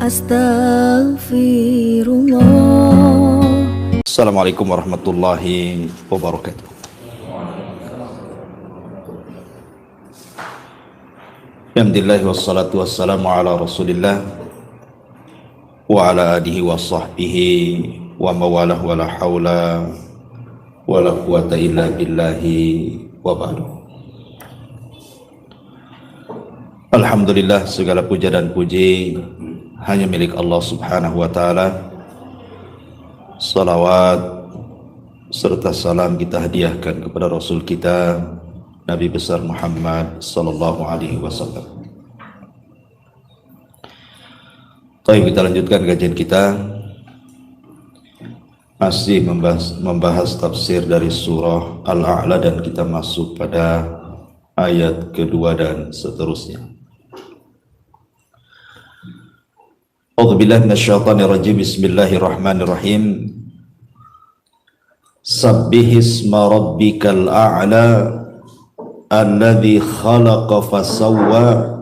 Astaghfirullah. Assalamualaikum warahmatullahi wabarakatuh. Alhamdulillah wassalatu wassalamu ala rasulillah wa ala alihi wa sahbihi wa mawalah wa la hawla wa la quwata illa billahi wa ba'du. Alhamdulillah, segala puja dan puji hanya milik Allah subhanahu wa ta'ala. Salawat serta salam kita hadiahkan kepada Rasul kita Nabi besar Muhammad sallallahu alaihi wasallam. Baik, kita lanjutkan kajian kita, masih membahas tafsir dari surah Al-A'la, dan kita masuk pada ayat kedua dan seterusnya. A'udzubillahi minasyaitonirrajim. Bismillahirrahmanirrahim. Sabbihisma rabbikal a'la alladzi khalaqa fasawwa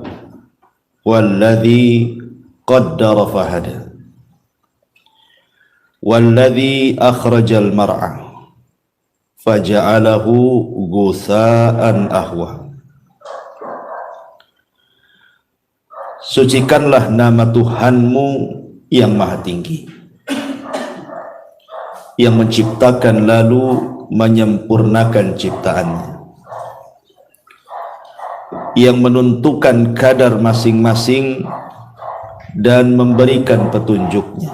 walladzi qaddara fahada walladzi akhrajal mar'a faja'alahu ghutsa'an ahwa. Sucikanlah nama Tuhanmu yang maha tinggi, yang menciptakan lalu menyempurnakan ciptaannya, yang menentukan kadar masing-masing dan memberikan petunjuknya,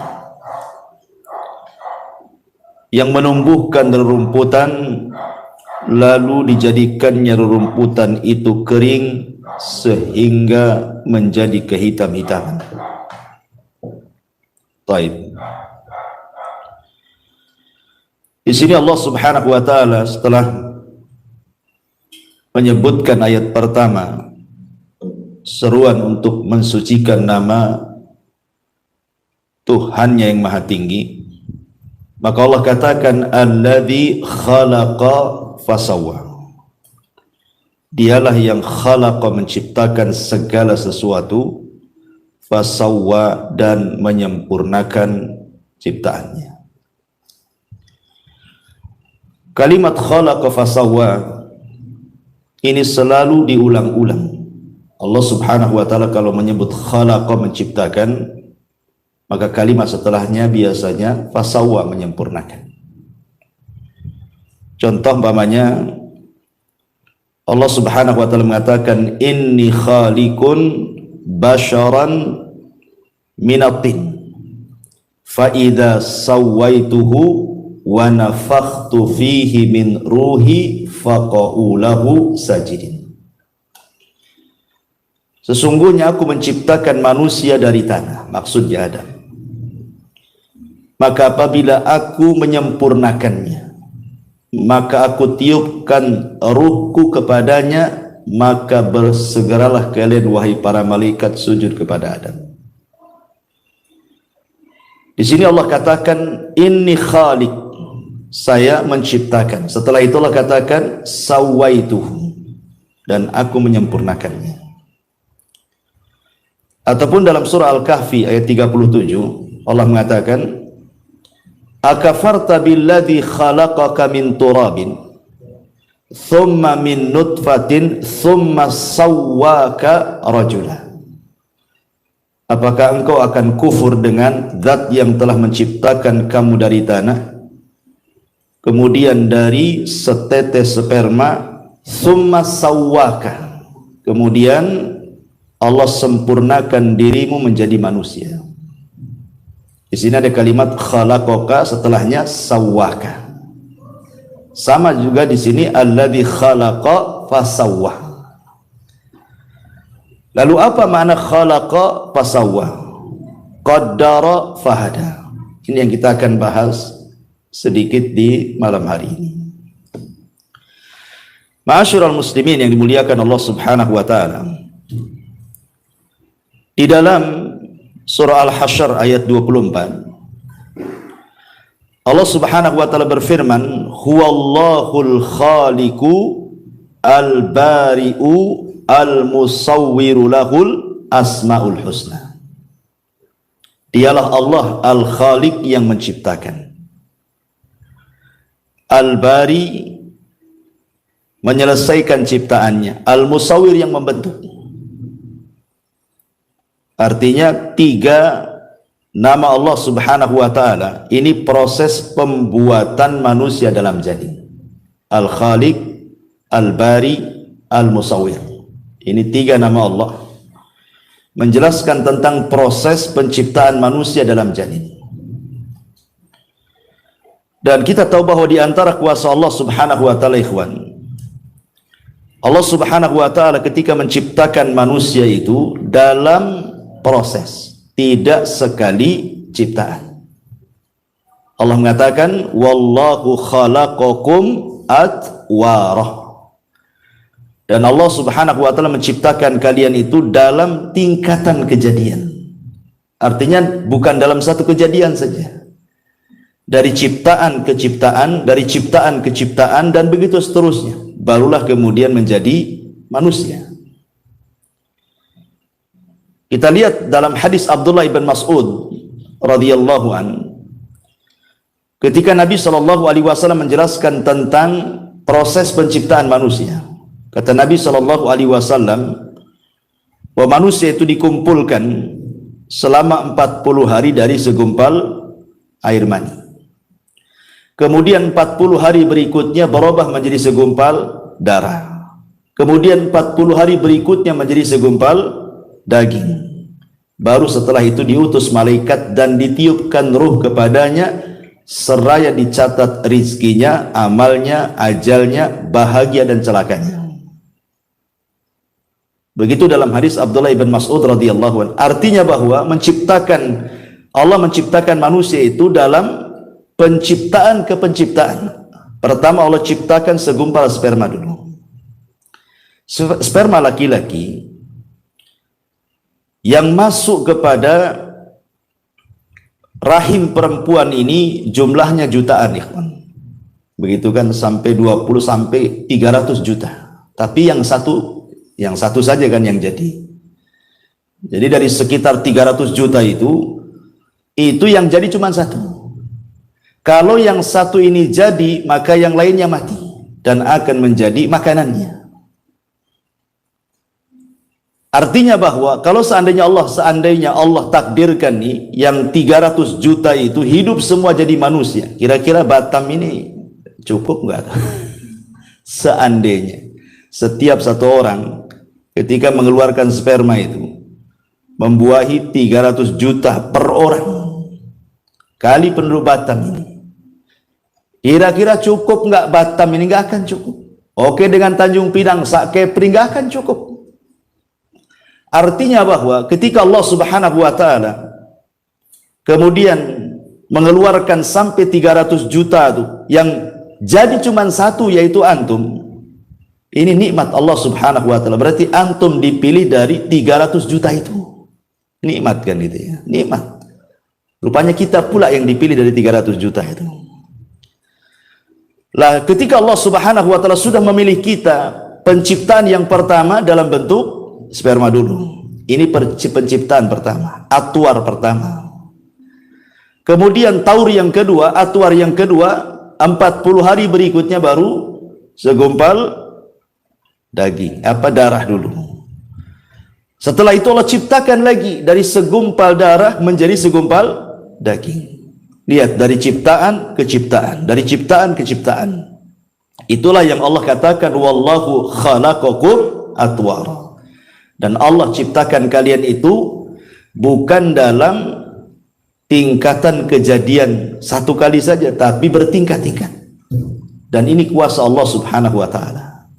yang menumbuhkan rerumputan lalu dijadikannya rerumputan itu kering sehingga menjadi kehitam-hitaman. Baik. Di sini Allah Subhanahu wa taala setelah menyebutkan ayat pertama seruan untuk mensucikan nama Tuhannya yang maha tinggi, maka Allah katakan alladzi khalaqa fasawwa. Dialah yang khalaqa, menciptakan segala sesuatu, fasawwa, dan menyempurnakan ciptaannya. Kalimat khalaqa fasawwa ini selalu diulang-ulang. Allah Subhanahu wa taala kalau menyebut khalaqa, menciptakan, maka kalimat setelahnya biasanya fasawwa, menyempurnakan. Contoh umpamanya Allah Subhanahu wa taala mengatakan inni khaliqun basharan minatin fa idza sawaituhu wa nafakhtu fihi min ruhi faqa'u lahu sajidin. Sesungguhnya aku menciptakan manusia dari tanah, maksudnya Adam. Maka apabila aku menyempurnakannya, maka aku tiupkan ruhku kepadanya, maka bersegeralah kalian wahai para malaikat sujud kepada Adam. Di sini Allah katakan inni khaliq, saya menciptakan. Setelah itu Allah katakan sawaituhu, dan aku menyempurnakannya. Ataupun dalam surah Al-Kahfi ayat 37 Allah mengatakan akafarta billadzi khalaqaka min turabin thumma min nutfatin thumma sawwaka rajula. Apakah engkau akan kufur dengan zat yang telah menciptakan kamu dari tanah, kemudian dari setetes sperma, thumma sawwaka, kemudian Allah sempurnakan dirimu menjadi manusia. Di sini ada kalimat khalaqaka, setelahnya sawwaka. Sama juga di sini alladzi khalaqa fasawwa. Lalu apa makna khalaqa fasawwa? Qaddara fahada. Ini yang kita akan bahas sedikit di malam hari ini. Ma'asyiral muslimin yang dimuliakan Allah Subhanahu wa taala. Di dalam surah Al-Hasyr ayat 24 Allah Subhanahu wa taala berfirman, huwallahul khaliqu al-bari'u al-musawwiru lahul asmaul husna. Dialah Allah Al-Khaliq yang menciptakan, Al-Bari menyelesaikan ciptaannya, Al-Musawwir yang membentuk. Artinya 3 nama Allah Subhanahu wa taala ini proses pembuatan manusia dalam janin. Al-Khaliq, Al-Bari, Al-Musawwir. Ini 3 nama Allah menjelaskan tentang proses penciptaan manusia dalam janin. Dan kita tahu bahwa di antara kuasa Allah Subhanahu wa taala, ikhwan, Allah Subhanahu wa taala ketika menciptakan manusia itu dalam proses, tidak sekali ciptaan. Allah mengatakan wallahu khalaqakum atwarah. Dan Allah Subhanahu wa taala menciptakan kalian itu dalam tingkatan kejadian. Artinya bukan dalam satu kejadian saja. Dari ciptaan ke ciptaan, dari ciptaan ke ciptaan, dan begitu seterusnya. Barulah kemudian menjadi manusia. Kita lihat dalam hadis Abdullah ibn Mas'ud radhiyallahu an, ketika Nabi sallallahu alaihi wasallam menjelaskan tentang proses penciptaan manusia. Kata Nabi sallallahu alaihi wasallam bahwa manusia itu dikumpulkan selama 40 hari dari segumpal air mani. Kemudian 40 hari berikutnya berubah menjadi segumpal darah. Kemudian 40 hari berikutnya menjadi segumpal daging. Baru setelah itu diutus malaikat dan ditiupkan ruh kepadanya, seraya dicatat rizkinya, amalnya, ajalnya, bahagia dan celakanya. Begitu dalam hadis Abdullah ibn Mas'ud radhiyallahu anhu. Artinya bahwa Allah menciptakan manusia itu dalam penciptaan ke penciptaan. Pertama Allah ciptakan segumpal sperma dulu. Sperma laki-laki yang masuk kepada rahim perempuan ini jumlahnya jutaan, ikhwan. Begitu kan, sampai 20 sampai 300 juta. Tapi yang satu saja kan yang jadi. Jadi dari sekitar 300 juta itu yang jadi cuma satu. Kalau yang satu ini jadi, maka yang lainnya mati dan akan menjadi makanannya. Artinya bahwa kalau seandainya Allah takdirkan nih yang 300 juta itu hidup semua jadi manusia, kira-kira Batam ini cukup nggak? Seandainya setiap satu orang ketika mengeluarkan sperma itu membuahi 300 juta per orang kali penduduk Batam ini, kira-kira cukup nggak Batam ini? Nggak akan cukup. Oke, dengan Tanjung Pinang, Sak Kepri nggak akan cukup. Artinya bahwa ketika Allah Subhanahu wa taala kemudian mengeluarkan sampai 300 juta itu, yang jadi cuma satu yaitu antum, ini nikmat Allah Subhanahu wa taala. Berarti antum dipilih dari 300 juta itu. Nikmat kan itu ya, nikmat. Rupanya kita pula yang dipilih dari 300 juta itu. Lah ketika Allah Subhanahu wa taala sudah memilih kita, penciptaan yang pertama dalam bentuk sperma dulu. Ini penciptaan pertama, atwar pertama. Kemudian taur yang kedua, atwar yang kedua, 40 hari berikutnya baru segumpal daging, darah dulu. Setelah itu Allah ciptakan lagi dari segumpal darah menjadi segumpal daging. Lihat, dari ciptaan ke ciptaan, dari ciptaan ke ciptaan. Itulah yang Allah katakan wallahu khalaqakum atwara. Dan Allah ciptakan kalian itu bukan dalam tingkatan kejadian satu kali saja, tapi bertingkat-tingkat. Dan ini kuasa Allah Subhanahu wa taala.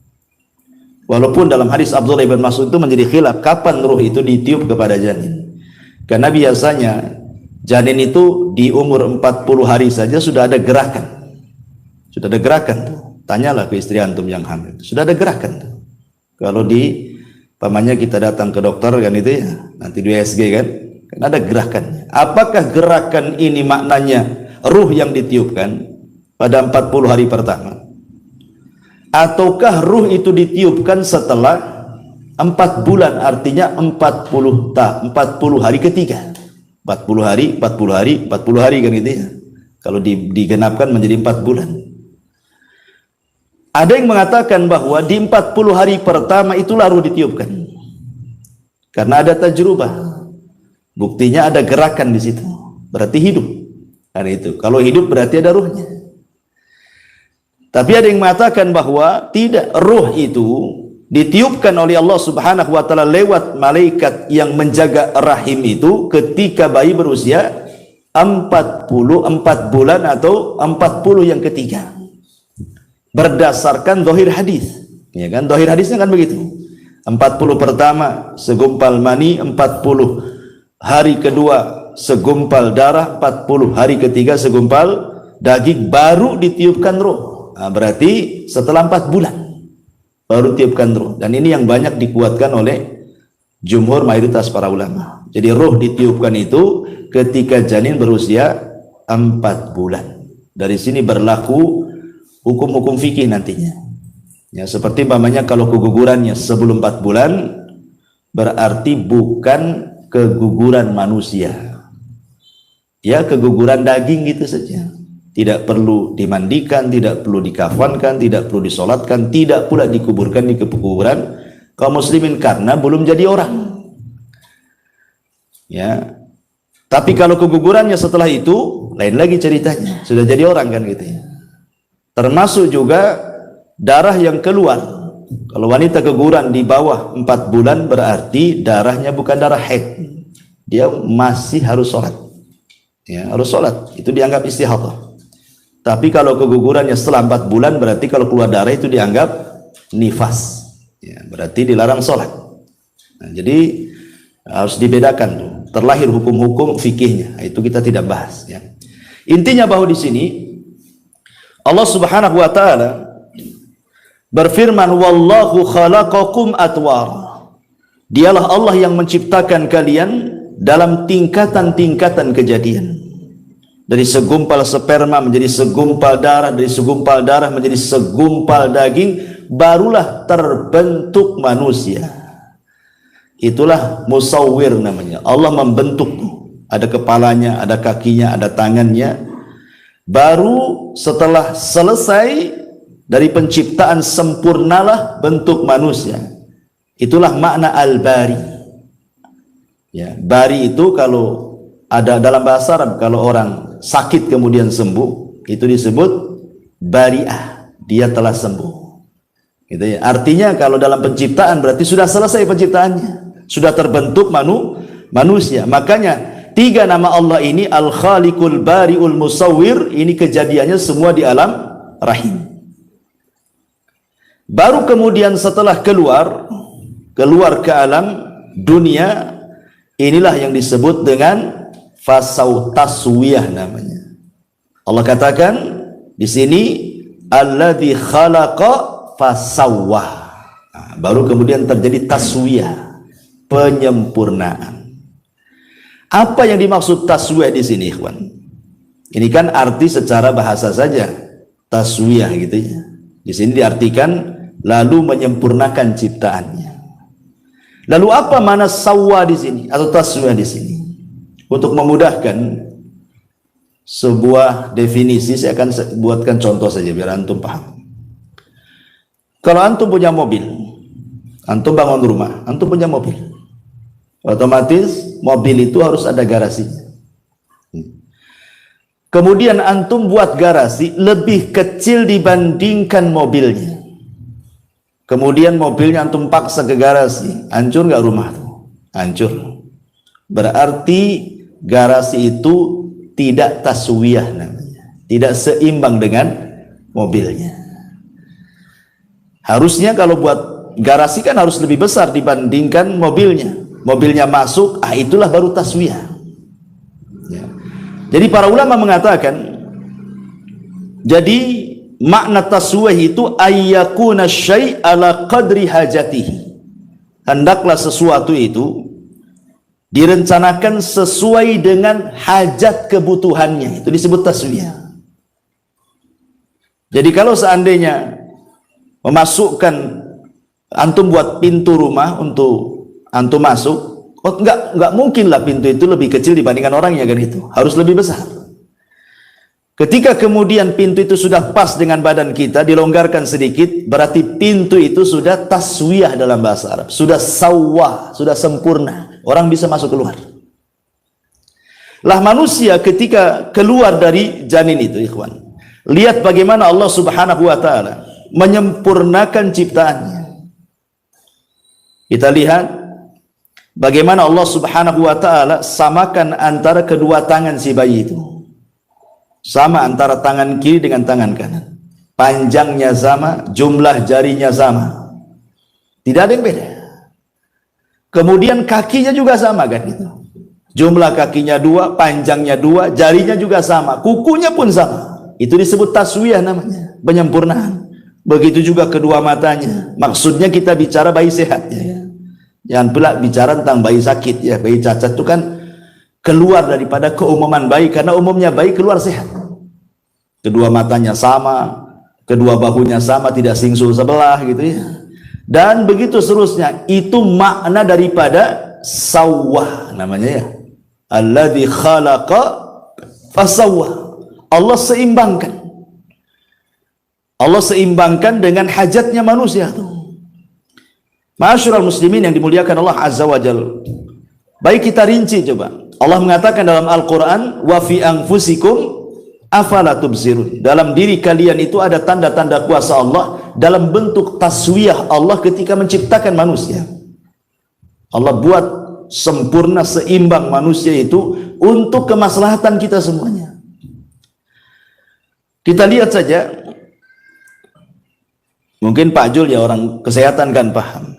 Walaupun dalam hadis Abdullah ibn Mas'ud itu menjadi khilaf kapan ruh itu ditiup kepada janin. Karena biasanya janin itu di umur 40 hari saja sudah ada gerakan. Sudah ada gerakan tuh. Tanyalah ke istri antum yang hamil. Sudah ada gerakan tuh. Kalau pamannya kita datang ke dokter kan itu ya, nanti di USG kan ada gerakannya. Apakah gerakan ini maknanya ruh yang ditiupkan pada 40 hari pertama? Ataukah ruh itu ditiupkan setelah 4 bulan, artinya 40 hari ketiga? 40 hari, 40 hari, 40 hari kan gitu ya. Kalau digenapkan menjadi 4 bulan. Ada yang mengatakan bahwa di 40 hari pertama itulah ruh ditiupkan. Karena ada tajrubah. Buktinya ada gerakan di situ. Berarti hidup. Karena itu. Kalau hidup berarti ada ruhnya. Tapi ada yang mengatakan bahwa tidak, ruh itu ditiupkan oleh Allah Subhanahu wa taala lewat malaikat yang menjaga rahim itu ketika bayi berusia 44 bulan atau 40 yang ketiga. Berdasarkan zahir hadis. Ya kan? Zahir hadisnya kan begitu. 40 pertama segumpal mani, 40 hari kedua segumpal darah, 40 hari ketiga segumpal daging, baru ditiupkan ruh. Nah, berarti setelah 4 bulan baru tiupkan ruh. Dan ini yang banyak dikuatkan oleh jumhur mayoritas para ulama. Jadi ruh ditiupkan itu ketika janin berusia 4 bulan. Dari sini berlaku hukum-hukum fikih nantinya. Ya, seperti umpamanya kalau kegugurannya sebelum 4 bulan berarti bukan keguguran manusia. Ya, keguguran daging gitu saja. Tidak perlu dimandikan, tidak perlu dikafankan, tidak perlu disolatkan, tidak pula dikuburkan di kuburan kaum muslimin karena belum jadi orang. Ya. Tapi kalau kegugurannya setelah itu lain lagi ceritanya, sudah jadi orang kan gitu ya. Termasuk juga darah yang keluar. Kalau wanita keguguran di bawah 4 bulan berarti darahnya bukan darah haid. Dia masih harus sholat. Ya, harus sholat. Itu dianggap istihadah. Tapi kalau kegugurannya setelah 4 bulan berarti kalau keluar darah itu dianggap nifas. Ya, berarti dilarang sholat. Nah, jadi harus dibedakan tuh. Terlahir hukum-hukum fikihnya. Itu kita tidak bahas. Ya. Intinya bahwa di sini Allah Subhanahu wa taala berfirman, wallahu khalaqakum atwara. Dialah Allah yang menciptakan kalian dalam tingkatan-tingkatan kejadian. Dari segumpal sperma menjadi segumpal darah, dari segumpal darah menjadi segumpal daging, barulah terbentuk manusia. Itulah musawwir namanya. Allah membentuk. Ada kepalanya, ada kakinya, ada tangannya. Baru setelah selesai dari penciptaan sempurnalah bentuk manusia. Itulah makna al-bari. Ya, bari itu kalau ada dalam bahasa Arab, kalau orang sakit kemudian sembuh, itu disebut bari'ah. Dia telah sembuh. Gitu ya. Artinya kalau dalam penciptaan berarti sudah selesai penciptaannya. Sudah terbentuk manusia. Makanya 3 nama Allah ini, Al-Khaliqul Bari'ul Musawwir, ini kejadiannya semua di alam rahim. Baru kemudian setelah keluar ke alam dunia, inilah yang disebut dengan fasau taswiyah namanya. Allah katakan di sini alladzi khalaqa fasawwa. Nah, baru kemudian terjadi taswiyah, penyempurnaan. Apa yang dimaksud taswiyah di sini, ikhwan? Ini kan arti secara bahasa saja, taswiyah gitu ya. Di sini diartikan lalu menyempurnakan ciptaannya. Lalu apa mana sawwa di sini atau taswiyah di sini? Untuk memudahkan sebuah definisi, saya akan buatkan contoh saja biar antum paham. Kalau antum punya mobil, antum bangun rumah, antum punya mobil, otomatis mobil itu harus ada garasinya. Kemudian antum buat garasi lebih kecil dibandingkan mobilnya. Kemudian mobilnya antum paksa ke garasi, hancur nggak rumah tuh? Hancur. Berarti garasi itu tidak taswiyah namanya, tidak seimbang dengan mobilnya. Harusnya kalau buat garasi kan harus lebih besar dibandingkan mobilnya. Mobilnya masuk, itulah baru taswiyah. Ya. Jadi para ulama mengatakan, jadi makna taswiyah itu ayyakuna syai' ala qadri hajatihi. Hendaklah sesuatu itu direncanakan sesuai dengan hajat kebutuhannya. Itu disebut taswiyah. Jadi kalau seandainya memasukkan, antum buat pintu rumah untuk antum masuk, Oh, enggak mungkin lah pintu itu lebih kecil dibandingkan orangnya kan, itu harus lebih besar. Ketika kemudian pintu itu sudah pas dengan badan kita, dilonggarkan sedikit, berarti pintu itu sudah taswiyah dalam bahasa Arab, sudah sawah, sudah sempurna, orang bisa masuk keluar. Lah manusia ketika keluar dari janin itu, ikhwan, lihat bagaimana Allah Subhanahu wa taala menyempurnakan ciptaannya. Kita lihat bagaimana Allah Subhanahu wa taala samakan antara kedua tangan si bayi itu. Sama antara tangan kiri dengan tangan kanan. Panjangnya sama, jumlah jarinya sama. Tidak ada yang beda. Kemudian kakinya juga sama kan itu. Jumlah kakinya 2, panjangnya 2, jarinya juga sama, kukunya pun sama. Itu disebut taswiyah namanya, penyempurnaan. Begitu juga kedua matanya. Maksudnya kita bicara bayi sehat ya. Jangan pula bicara tentang bayi sakit ya. Bayi cacat itu kan keluar daripada keumuman bayi, karena umumnya bayi keluar sehat. Kedua matanya sama, kedua bahunya sama, tidak singsul sebelah gitu ya. Dan begitu seterusnya. Itu makna daripada sawwah namanya ya. Alladzi khalaqa fasawwah. Allah seimbangkan. Allah seimbangkan dengan hajatnya manusia tuh. Ma'asyiral muslimin yang dimuliakan Allah Azza wa Jalla. Baik kita rinci coba. Allah mengatakan dalam Al-Qur'an, wa fi anfusikum afala tubsirun. Dalam diri kalian itu ada tanda-tanda kuasa Allah dalam bentuk taswiyah Allah ketika menciptakan manusia. Allah buat sempurna, seimbang manusia itu untuk kemaslahatan kita semuanya. Kita lihat saja. Mungkin Pak Jul ya orang kesehatan kan paham.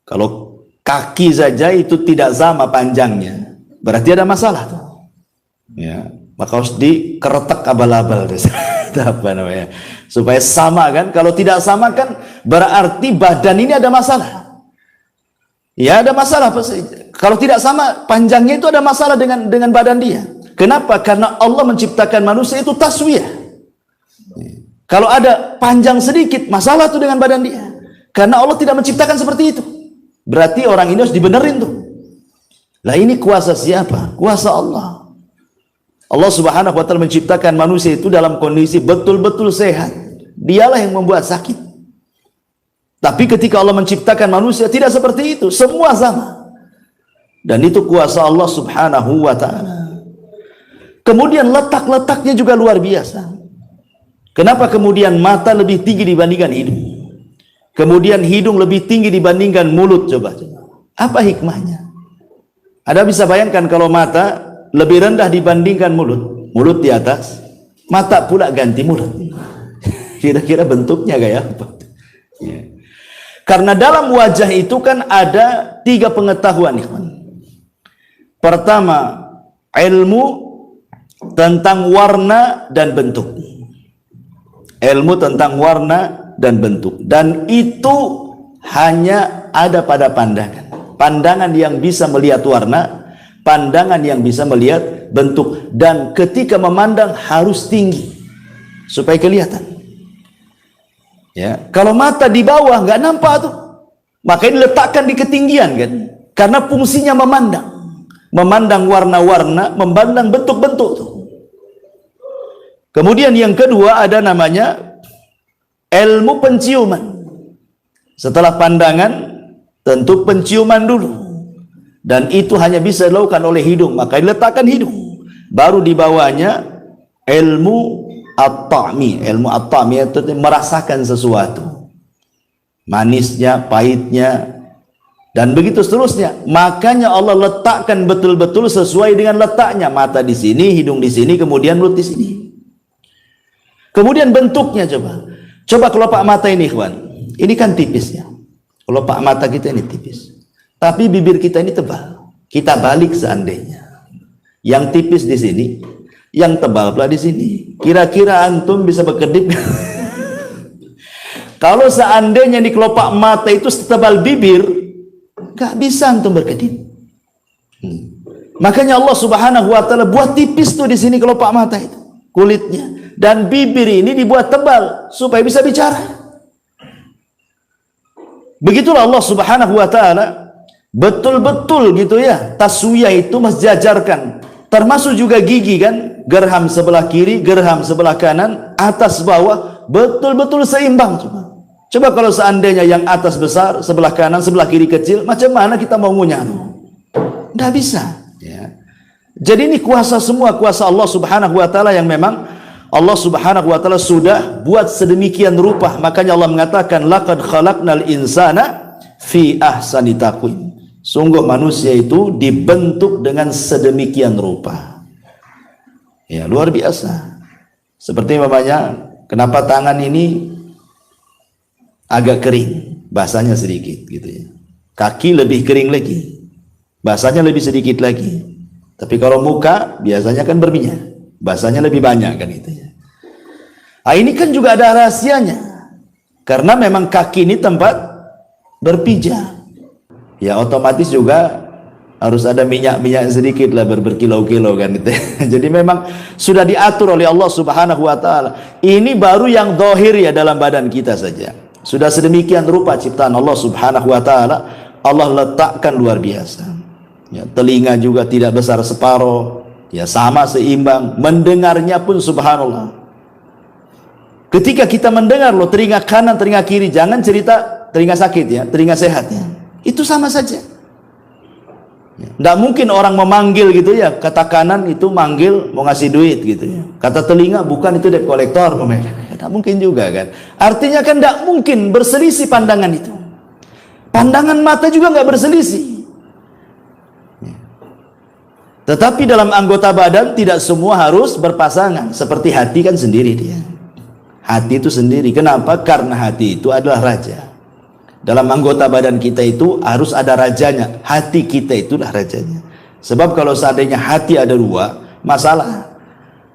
Kalau kaki saja itu tidak sama panjangnya, berarti ada masalah tuh. Ya, maka harus dikeretek abal-abal apa namanya, supaya sama kan. Kalau tidak sama kan berarti badan ini ada masalah. Ya ada masalah. Kalau tidak sama panjangnya itu ada masalah dengan badan dia. Kenapa? Karena Allah menciptakan manusia itu taswiyah. Kalau ada panjang sedikit, masalah tuh dengan badan dia. Karena Allah tidak menciptakan seperti itu. Berarti orang ini harus dibenerin tuh. Lah ini kuasa siapa? Kuasa Allah. Allah Subhanahu wa taala menciptakan manusia itu dalam kondisi betul-betul sehat. Dialah yang membuat sakit. Tapi ketika Allah menciptakan manusia tidak seperti itu, semua sama. Dan itu kuasa Allah Subhanahu wa taala. Kemudian letak-letaknya juga luar biasa. Kenapa kemudian mata lebih tinggi dibandingkan hidung? Kemudian hidung lebih tinggi dibandingkan mulut, coba. Apa hikmahnya? Ada bisa bayangkan kalau mata lebih rendah dibandingkan mulut, mulut di atas, mata pula ganti mulut. Kira-kira bentuknya kayak apa? Ya. Karena dalam wajah itu kan ada 3 pengetahuan. Pertama, ilmu tentang warna dan bentuk. Ilmu tentang warna dan bentuk, dan itu hanya ada pada pandangan yang bisa melihat warna, pandangan yang bisa melihat bentuk, dan ketika memandang harus tinggi supaya kelihatan ya. Kalau mata di bawah nggak nampak tuh, makanya diletakkan di ketinggian kan, karena fungsinya memandang warna-warna, memandang bentuk-bentuk tuh. Kemudian yang kedua ada namanya ilmu penciuman. Setelah pandangan, tentu penciuman dulu. Dan itu hanya bisa dilakukan oleh hidung, maka diletakkan hidung. Baru di bawahnya ilmu at-ta'mi. Ilmu at-ta'mi itu merasakan sesuatu. Manisnya, pahitnya, dan begitu seterusnya. Makanya Allah letakkan betul-betul sesuai dengan letaknya. Mata di sini, hidung di sini, kemudian mulut di sini. Kemudian bentuknya coba kelopak mata ini, ikhwan. Ini kan tipis ya. Kelopak mata kita ini tipis. Tapi bibir kita ini tebal. Kita balik seandainya. Yang tipis di sini, yang tebal pula di sini. Kira-kira antum bisa berkedip? Kalau seandainya di kelopak mata itu setebal bibir, gak bisa antum berkedip. Makanya Allah Subhanahu wa taala buat tipis tuh di sini kelopak mata itu, kulitnya. Dan bibir ini dibuat tebal supaya bisa bicara. Begitulah Allah Subhanahu wa taala betul-betul gitu ya, taswiyah itu mensejajarkan, termasuk juga gigi kan, gerham sebelah kiri, gerham sebelah kanan, atas bawah, betul-betul seimbang. Coba kalau seandainya yang atas besar, sebelah kanan, sebelah kiri kecil, macam mana kita mau ngunyah? Nggak bisa ya. Jadi ini kuasa semua, kuasa Allah subhanahu wa ta'ala yang memang Allah subhanahu wa ta'ala sudah buat sedemikian rupa. Makanya Allah mengatakan laqad khalaqnal insana fi ahsani taqwim. Sungguh manusia itu dibentuk dengan sedemikian rupa. Ya, luar biasa. Seperti namanya, kenapa tangan ini agak kering, basahnya sedikit gitu ya. Kaki lebih kering lagi, basahnya lebih sedikit lagi. Tapi kalau muka biasanya kan berminyak, basahnya lebih banyak kan itu ya. Nah, ini kan juga ada rahasianya. Karena memang kaki ini tempat berpijak. Ya otomatis juga harus ada minyak-minyak sedikit lah, berkilo-kilo kan itu. Jadi memang sudah diatur oleh Allah subhanahu wa ta'ala. Ini baru yang zahir ya dalam badan kita saja. Sudah sedemikian rupa ciptaan Allah subhanahu wa ta'ala. Allah letakkan luar biasa ya, telinga juga tidak besar separuh ya, sama seimbang. Mendengarnya pun subhanallah, ketika kita mendengar loh, telinga kanan, telinga kiri, jangan cerita telinga sakit ya, telinga sehat ya, itu sama saja. Tidak mungkin orang memanggil gitu ya, kata kanan itu manggil mau ngasih duit gitu ya, kata telinga bukan itu debt collector, tidak mungkin juga kan. Artinya kan tidak mungkin berselisih pandangan itu. Pandangan mata juga nggak berselisih. Tetapi dalam anggota badan tidak semua harus berpasangan. Seperti hati kan sendiri dia. Hati itu sendiri. Kenapa? Karena hati itu adalah raja. Dalam anggota badan kita itu harus ada rajanya. Hati kita itulah rajanya. Sebab kalau seandainya hati ada dua, masalah.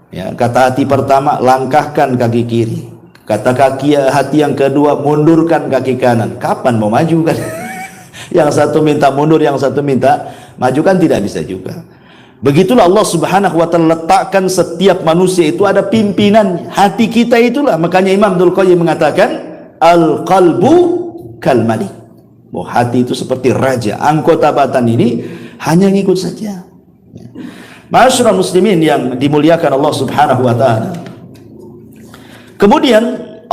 Ya, kata hati pertama, langkahkan kaki kiri. Kata hati yang kedua, mundurkan kaki kanan. Kapan mau maju kan? Yang satu minta mundur, yang satu minta maju kan tidak bisa juga. Begitulah Allah subhanahu wa ta'ala letakkan setiap manusia itu ada pimpinannya. Hati kita itulah. Makanya Imam Ibnul Qayyim mengatakan, al-qalbu kal malik. Oh, hati itu seperti raja. Anggota badan ini hanya ngikut saja. Ma'asyiral muslimin yang dimuliakan Allah subhanahu wa ta'ala. Kemudian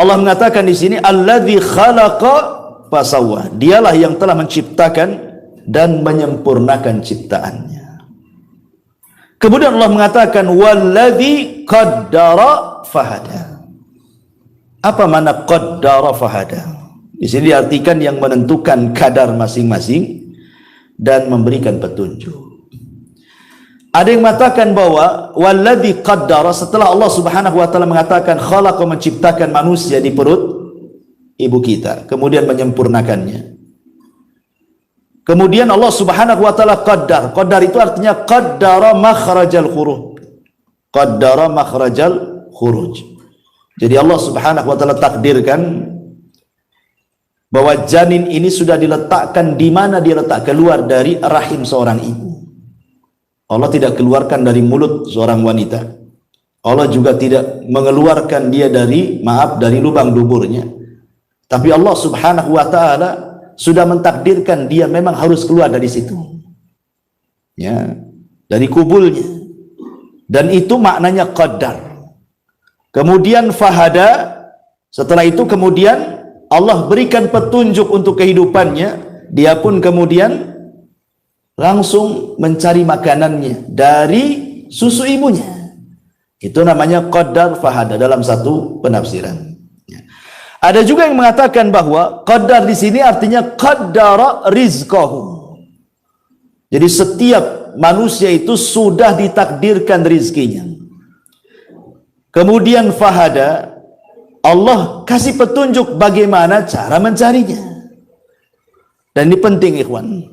Allah mengatakan di sini, alladzi khalaqa fasawwa. Dialah yang telah menciptakan dan menyempurnakan ciptaannya. Kemudian Allah mengatakan walladzi qaddara fahada. Apa makna qaddara fahada? Di sini diartikan yang menentukan kadar masing-masing dan memberikan petunjuk. Ada yang mengatakan bahwa walladzi qaddara, setelah Allah subhanahu wa ta'ala mengatakan khalaqa, menciptakan manusia di perut ibu kita, kemudian menyempurnakannya. Kemudian Allah subhanahu wa ta'ala qaddar. Qaddar itu artinya qaddara makhrajal khuruj. Qaddara makhrajal khuruj. Jadi Allah subhanahu wa ta'ala takdirkan bahwa janin ini sudah diletakkan di mana dia letak, keluar dari rahim seorang ibu. Allah tidak keluarkan dari mulut seorang wanita. Allah juga tidak mengeluarkan dia dari lubang duburnya. Tapi Allah subhanahu wa ta'ala sudah mentakdirkan dia memang harus keluar dari situ. Ya, dari kubulnya. Dan itu maknanya qaddar. Kemudian fahada, setelah itu kemudian Allah berikan petunjuk untuk kehidupannya. Dia pun kemudian langsung mencari makanannya dari susu ibunya. Itu namanya qaddar fahada dalam satu penafsiran. Ada juga yang mengatakan bahwa qaddar di sini artinya qaddara rizqahu. Jadi setiap manusia itu sudah ditakdirkan rizkinya. Kemudian fahada, Allah kasih petunjuk bagaimana cara mencarinya. Dan ini penting ikhwan.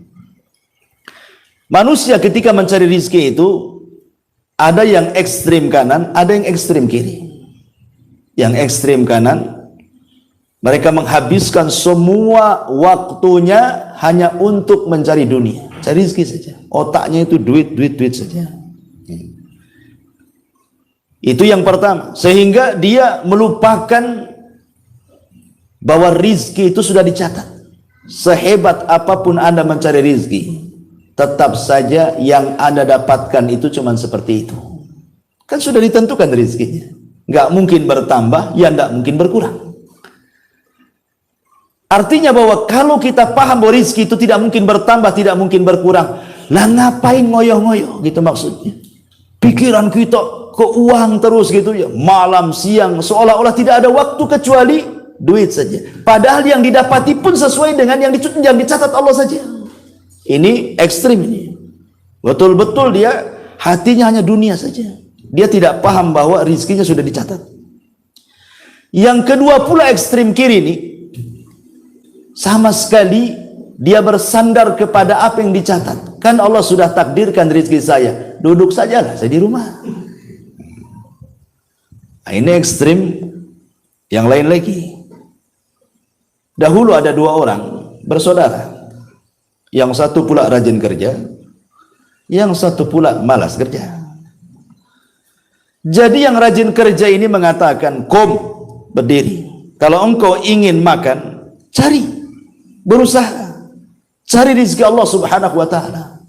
Manusia ketika mencari rizki itu ada yang ekstrim kanan, ada yang ekstrim kiri. Yang ekstrim kanan, mereka menghabiskan semua waktunya hanya untuk mencari dunia, cari rizki saja. Otaknya itu duit saja. Itu yang pertama. Sehingga dia melupakan bahwa rizki itu sudah dicatat. sehebat apapun Anda mencari rezeki, tetap saja yang Anda dapatkan itu cuma seperti itu. Kan sudah ditentukan rezekinya. Nggak mungkin bertambah, ya nggak mungkin berkurang. Artinya bahwa kalau kita paham bahwa rezeki itu tidak mungkin bertambah, tidak mungkin berkurang, lah ngapain ngoyoh-ngoyoh gitu maksudnya. Pikiran kita ke uang terus gitu ya, malam siang, seolah-olah tidak ada waktu kecuali duit saja. Padahal yang didapati pun sesuai dengan yang dicatat Allah saja. Ini ekstrim ini. Betul-betul dia hatinya hanya dunia saja. Dia tidak paham bahwa rezekinya sudah dicatat. Yang kedua pula ekstrim kiri ini, sama sekali dia bersandar kepada apa yang dicatat. Kan Allah sudah takdirkan rezeki saya, duduk sajalah saya di rumah. Nah, ini ekstrim. Yang lain lagi, dahulu ada dua orang bersaudara, yang satu pula rajin kerja, yang satu pula malas kerja. Jadi yang rajin kerja ini mengatakan, "Kom, berdiri. Kalau engkau ingin makan, cari, berusaha, cari rezeki Allah Subhanahu wa taala."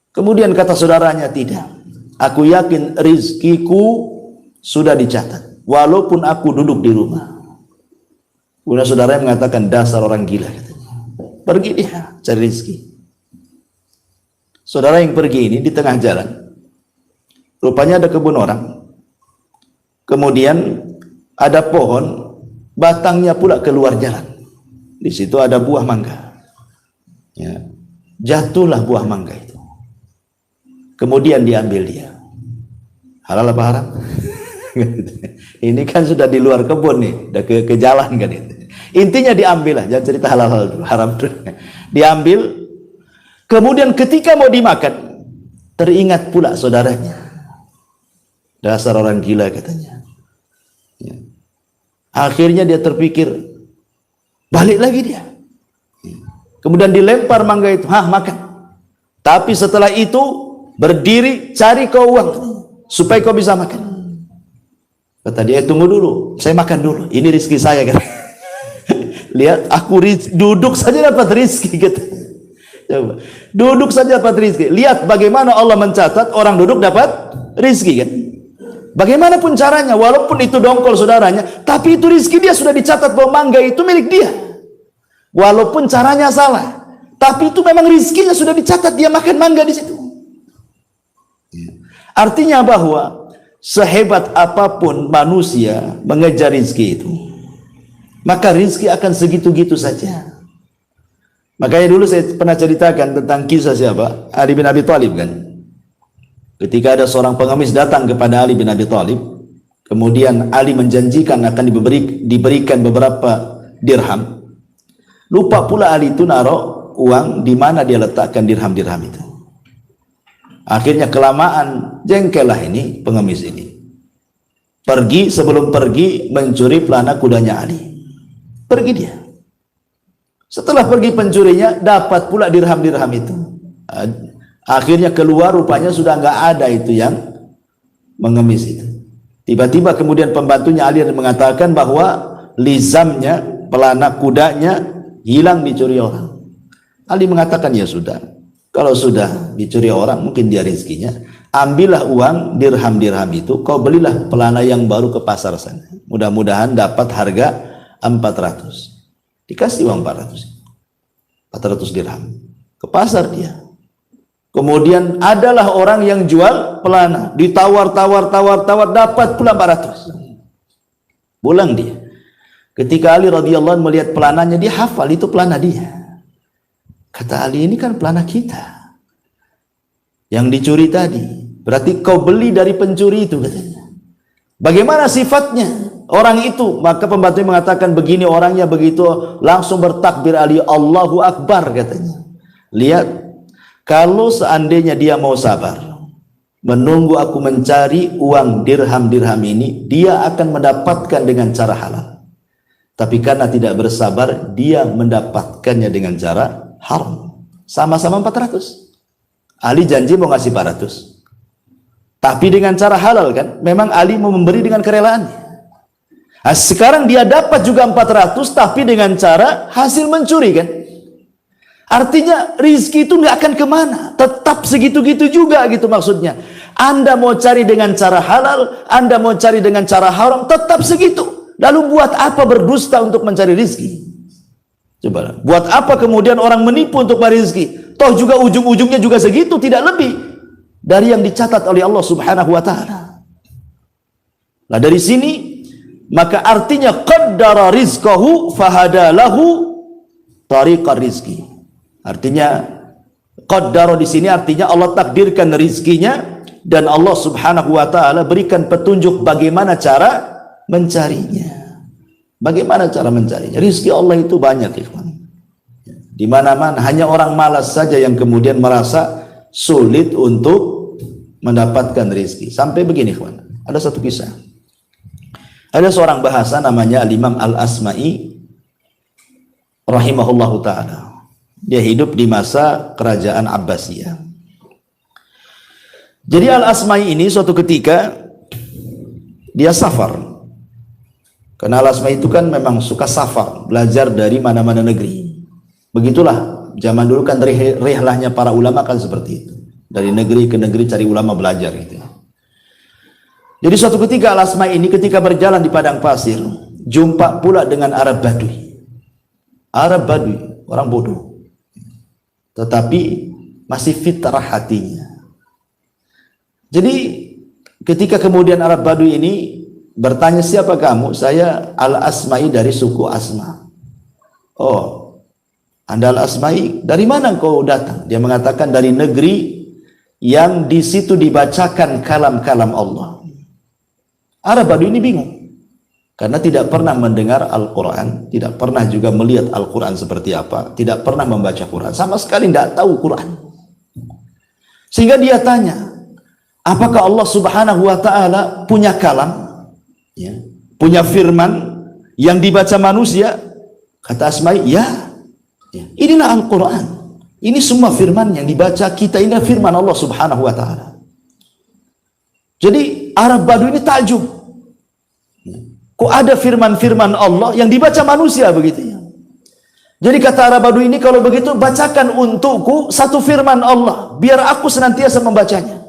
Kemudian kata saudaranya, "Tidak. Aku yakin rezekiku sudah dicatat, walaupun aku duduk di rumah." Kemudian saudaranya mengatakan, "Dasar orang gila," katanya. Pergi dia cari rezeki. Saudara yang pergi ini di tengah jalan, rupanya ada kebun orang. Kemudian ada pohon, batangnya pula keluar jalan. Di situ ada buah mangga. Ya. Jatuhlah buah mangga itu. Kemudian diambil dia. Halal apa haram? Ini kan sudah di luar kebun nih, udah ke jalan kan itu. Intinya diambil lah, jangan cerita halal dulu, haram dulu. Diambil. Kemudian ketika mau dimakan, teringat pula saudaranya. Dasar orang gila katanya. Ya. Akhirnya dia terpikir, balik lagi dia. Kemudian dilempar mangga itu, makan. Tapi setelah itu berdiri, cari kau uang supaya kau bisa makan. Kata dia, tunggu dulu, saya makan dulu. Ini rezeki saya kan. Lihat, aku duduk saja dapat rezeki gitu. Coba, duduk saja dapat rezeki. Lihat bagaimana Allah mencatat orang duduk dapat rezeki kan. Bagaimanapun caranya, walaupun itu dongkol saudaranya, tapi itu rezeki dia sudah dicatat bahwa mangga itu milik dia. Walaupun caranya salah, tapi itu memang rezekinya sudah dicatat, dia makan mangga di situ. Artinya bahwa sehebat apapun manusia mengejar rezeki itu, maka rezeki akan segitu-gitu saja. Makanya dulu saya pernah ceritakan tentang kisah siapa? Ali bin Abi Thalib kan. Ketika ada seorang pengemis datang kepada Ali bin Abi Thalib, kemudian Ali menjanjikan akan diberikan beberapa dirham. Lupa pula Ali itu naruh uang di mana dia letakkan dirham-dirham itu. Akhirnya kelamaan jengkelah ini pengemis ini. Sebelum pergi mencuri pelana kudanya Ali. Pergi dia. Setelah pergi pencurinya, dapat pula dirham-dirham itu. Akhirnya keluar, rupanya sudah nggak ada itu yang mengemis itu. Tiba-tiba kemudian pembantunya Ali mengatakan bahwa lizamnya, pelana kudanya hilang dicuri orang. Ali mengatakan, ya sudah, kalau sudah dicuri orang mungkin dia rezekinya, ambillah uang dirham-dirham itu, kau belilah pelana yang baru ke pasar sana. Mudah-mudahan dapat harga 400. Dikasih uang 400 dirham. Ke pasar dia. Kemudian adalah orang yang jual pelana, ditawar, dapat pula 400. Pulang dia. Ketika Ali radhiyallahu anhu melihat pelananya, dia hafal itu pelana dia. Kata Ali, ini kan pelana kita yang dicuri tadi. Berarti kau beli dari pencuri itu, katanya. Bagaimana sifatnya orang itu? Maka pembantunya mengatakan, begini orangnya, begitu langsung bertakbir Ali, Allahu Akbar, katanya. Lihat, kalau seandainya dia mau sabar menunggu aku mencari uang dirham-dirham ini, dia akan mendapatkan dengan cara halal. Tapi karena tidak bersabar, dia mendapatkannya dengan cara haram. Sama-sama 400. Ali janji mau ngasih 400. Tapi dengan cara halal kan? Memang Ali mau memberi dengan kerelaannya. Nah, sekarang dia dapat juga 400 tapi dengan cara hasil mencuri kan. Artinya rizki itu nggak akan kemana, tetap segitu-gitu juga gitu maksudnya. Anda mau cari dengan cara halal, Anda mau cari dengan cara haram, tetap segitu. Lalu buat apa berdusta untuk mencari rizki? Coba, buat apa kemudian orang menipu untuk mencari rizki? Toh juga ujung-ujungnya juga segitu, tidak lebih dari yang dicatat oleh Allah Subhanahu wa Ta'ala. Nah, dari sini maka artinya qaddara rizqahu fahadalahu tariqar rizki. Artinya qaddara di sini artinya Allah takdirkan rizkinya dan Allah Subhanahu wa Ta'ala berikan petunjuk bagaimana cara mencarinya. Bagaimana cara mencarinya? Rizki Allah itu banyak, ikhwan. Di mana-mana, hanya orang malas saja yang kemudian merasa sulit untuk mendapatkan rizki. Sampai begini, ikhwan. Ada satu kisah. Ada seorang bahasa namanya Al-Imam Al-Asma'i rahimahullahu ta'ala. Dia hidup di masa kerajaan Abbasiyah. Jadi Al-Asma'i ini suatu ketika dia safar. Karena Al-Asma'i itu kan memang suka safar, belajar dari mana-mana negeri. Begitulah zaman dulu kan rihlahnya para ulama kan seperti itu. Dari negeri ke negeri cari ulama belajar gitu. Jadi suatu ketika Al-Asma'i ini ketika berjalan di padang pasir, jumpa pula dengan Arab Badui. Arab Badui, orang bodoh. Tetapi masih fitrah hatinya. Jadi ketika kemudian Arab Badui ini bertanya, siapa kamu? Saya Al-Asma'i dari suku Asma. Oh, Anda Al-Asma'i, dari mana kau datang? Dia mengatakan dari negeri yang di situ dibacakan kalam-kalam Allah. Arab Badui ini bingung karena tidak pernah mendengar Al-Quran, tidak pernah juga melihat Al-Quran seperti apa, tidak pernah membaca Quran, sama sekali tidak tahu Quran. Sehingga dia tanya, apakah Allah Subhanahu wa Ta'ala punya kalam? Ya, punya firman yang dibaca manusia? Kata Asma'i, ya. Inilah Al-Quran. Ini semua firman yang dibaca kita, ini firman Allah Subhanahu wa Ta'ala. Jadi Arab Badui ini takjub. Kok ada firman-firman Allah yang dibaca manusia begitu ya? Jadi kata Arab Badui ini, kalau begitu bacakan untukku satu firman Allah, biar aku senantiasa membacanya.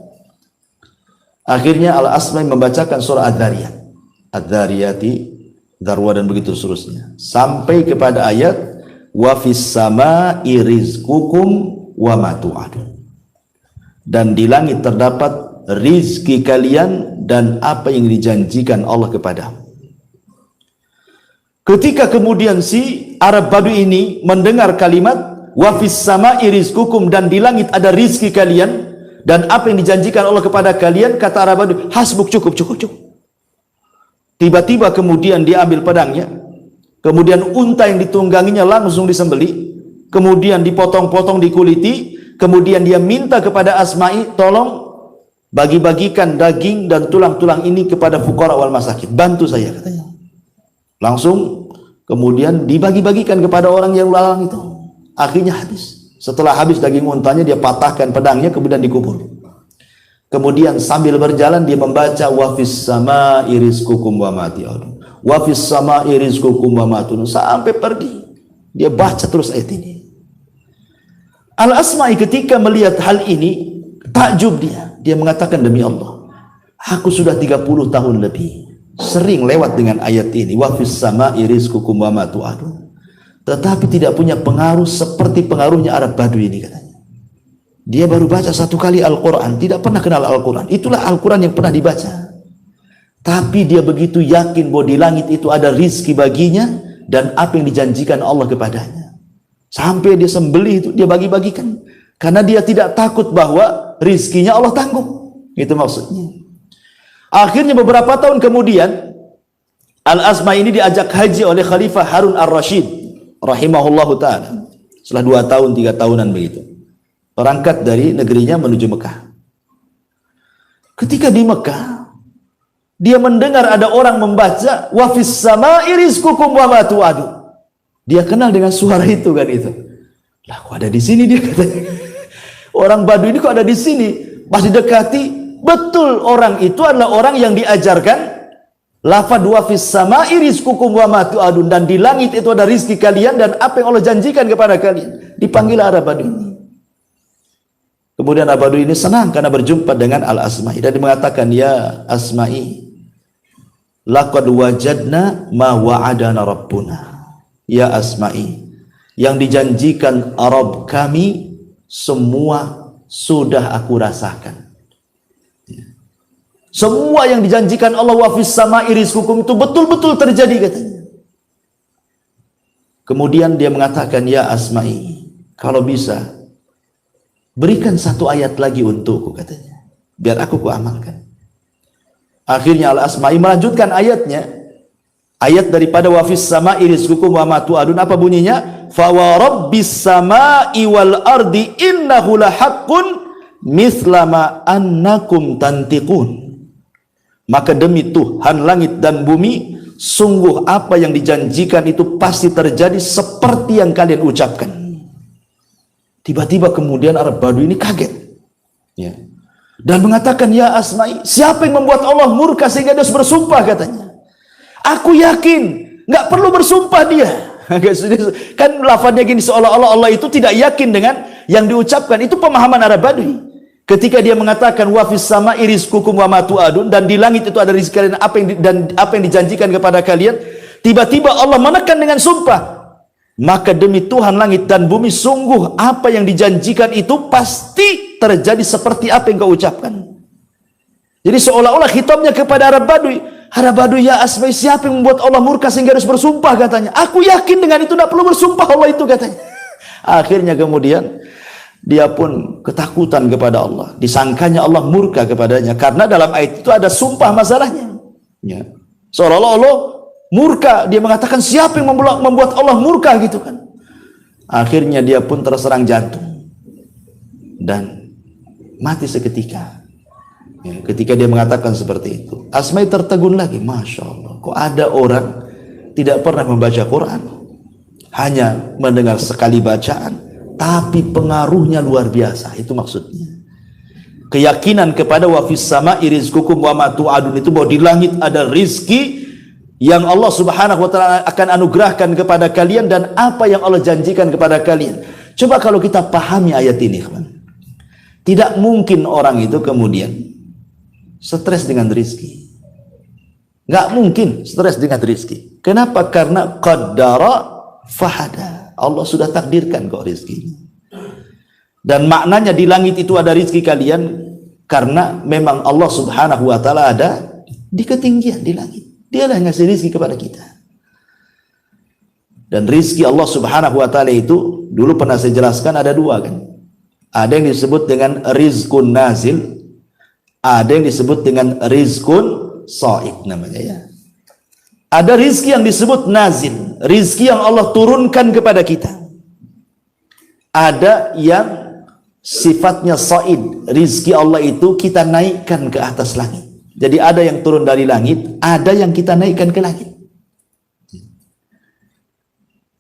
Akhirnya Al-Asma'i membacakan surah Ad-Dhariyat. Ad-Dhariyati, Darwa dan begitu seterusnya. Sampai kepada ayat wa fis sama'i rizqukum wa ma tu'adun. Dan di langit terdapat rizki kalian dan apa yang dijanjikan Allah kepadamu. Ketika kemudian si Arab Badui ini mendengar kalimat wa fis sama'i rizqukum, dan di langit ada rizki kalian dan apa yang dijanjikan Allah kepada kalian, kata Arab Badui, hasbuk, cukup. Tiba-tiba kemudian dia ambil pedangnya, kemudian unta yang ditungganginya langsung disembeli, kemudian dipotong-potong, dikuliti, kemudian dia minta kepada Asma'i, tolong bagi-bagikan daging dan tulang-tulang ini kepada fuqara wal masakin, bantu saya, katanya. Langsung kemudian dibagi-bagikan kepada orang yang lalang itu. Akhirnya habis. Setelah habis daging untanya, dia patahkan pedangnya, kemudian dikubur. Kemudian sambil berjalan dia membaca wa fis sama'i rizqukum wa ma tu'adun. Wa fis sama'i rizqukum wa ma tu'adun sampai pergi. Dia baca terus ayat ini. Al-Asma'i ketika melihat hal ini takjub dia. Dia mengatakan, demi Allah, aku sudah 30 tahun lebih sering lewat dengan ayat ini wa fis sama'i rizqukum wa ma tu'adun, tetapi tidak punya pengaruh seperti pengaruhnya Arab Badui ini, katanya. Dia baru baca satu kali Al-Quran, tidak pernah kenal Al-Quran. Itulah Al-Quran yang pernah dibaca. Tapi dia begitu yakin bahwa di langit itu ada rizki baginya dan apa yang dijanjikan Allah kepadanya. Sampai dia sembelih itu, dia bagi-bagikan. Karena dia tidak takut bahwa rizkinya Allah tanggung. Itu maksudnya. Akhirnya beberapa tahun kemudian, Al-Asma'i ini diajak haji oleh Khalifah Harun Ar-Rasyid rahimahullahu ta'ala. Setelah 2 tahun, 3 tahunan begitu. Berangkat dari negerinya menuju Mekah. Ketika di Mekah, dia mendengar ada orang membaca wa fis sama'i rizqukum wa ma tu'adun. Dia kenal dengan suara itu kan itu. Lah, kok ada di sini dia, katanya. Orang Badui ini kok ada di sini? Pas didekati, betul orang itu adalah orang yang diajarkan Lafad wa fis sama'i rizqukum wa ma tu'adun, dan di langit itu ada rizki kalian dan apa yang Allah janjikan kepada kalian. Dipanggil Arab Badui ini. Kemudian Arab Badui ini senang karena berjumpa dengan Al-Asma'i dan dia mengatakan, ya Asma'i, laqad wajadna ma wa'adana rabbuna. Ya Asma'i, yang dijanjikan Arab kami semua sudah aku rasakan. Semua yang dijanjikan Allah wa fis sama'i rizqukum itu betul-betul terjadi katanya. Kemudian dia mengatakan, ya Asma'i, kalau bisa berikan satu ayat lagi untukku katanya, biar aku amalkan. Akhirnya Al-Asma'i melanjutkan ayatnya, ayat daripada wa fis sama'i rizqukum wa ma tu'adun. Apa bunyinya? Fa wa rabbis sama'i wal ardi innahu lahaqqun mithla ma annakum tantiqun. Maka demi Tuhan langit dan bumi, sungguh apa yang dijanjikan itu pasti terjadi seperti yang kalian ucapkan. Tiba-tiba kemudian Arab Badui ini kaget, ya, dan mengatakan, ya Asma'i, siapa yang membuat Allah murka sehingga dia harus bersumpah katanya? Aku yakin nggak perlu bersumpah dia. Kan lafadznya gini, seolah-olah Allah itu tidak yakin dengan yang diucapkan. Itu pemahaman Arab Badui. Ketika dia mengatakan wa fis sama'i rizqukum wa ma tu'adun, dan di langit itu ada rezeki kalian dan apa yang dijanjikan kepada kalian, tiba-tiba Allah menekan dengan sumpah, maka demi Tuhan langit dan bumi, sungguh apa yang dijanjikan itu pasti terjadi seperti apa yang kau ucapkan. Jadi seolah-olah khitabnya kepada Arab Badui, ya Asma'i, siapa yang membuat Allah murka sehingga harus bersumpah katanya? Aku yakin dengan itu, tidak perlu bersumpah Allah itu katanya. Akhirnya kemudian dia pun ketakutan kepada Allah, disangkanya Allah murka kepadanya karena dalam ayat itu ada sumpah masalahnya, ya. Seolah-olah Allah murka, dia mengatakan siapa yang membuat Allah murka gitu kan. Akhirnya dia pun terserang jantung dan mati seketika, ya, ketika dia mengatakan seperti itu. Asma'i tertegun lagi, Masya Allah, kok ada orang tidak pernah membaca Quran, hanya mendengar sekali bacaan, tapi pengaruhnya luar biasa. Itu maksudnya keyakinan kepada wa fis sama'i rizqukum wa ma tu'adun, itu bahwa di langit ada rizki yang Allah subhanahu wa ta'ala akan anugerahkan kepada kalian dan apa yang Allah janjikan kepada kalian. Coba kalau kita pahami ayat ini, teman, tidak mungkin orang itu kemudian stres dengan rizki. Nggak mungkin stres dengan rizki. Kenapa? Karena qaddara fahada, Allah sudah takdirkan kok rizki. Dan maknanya di langit itu ada rizki kalian karena memang Allah subhanahu wa ta'ala ada di ketinggian di langit. Dialah yang ngasih rizki kepada kita. Dan rizki Allah subhanahu wa ta'ala itu dulu pernah saya jelaskan ada dua kan. Ada yang disebut dengan rizkun nazil, ada yang disebut dengan rizkun sa'id namanya, ya. Ada rizki yang disebut nazil, rizki yang Allah turunkan kepada kita. Ada yang sifatnya sa'id, rizki Allah itu kita naikkan ke atas langit. Jadi ada yang turun dari langit, ada yang kita naikkan ke langit.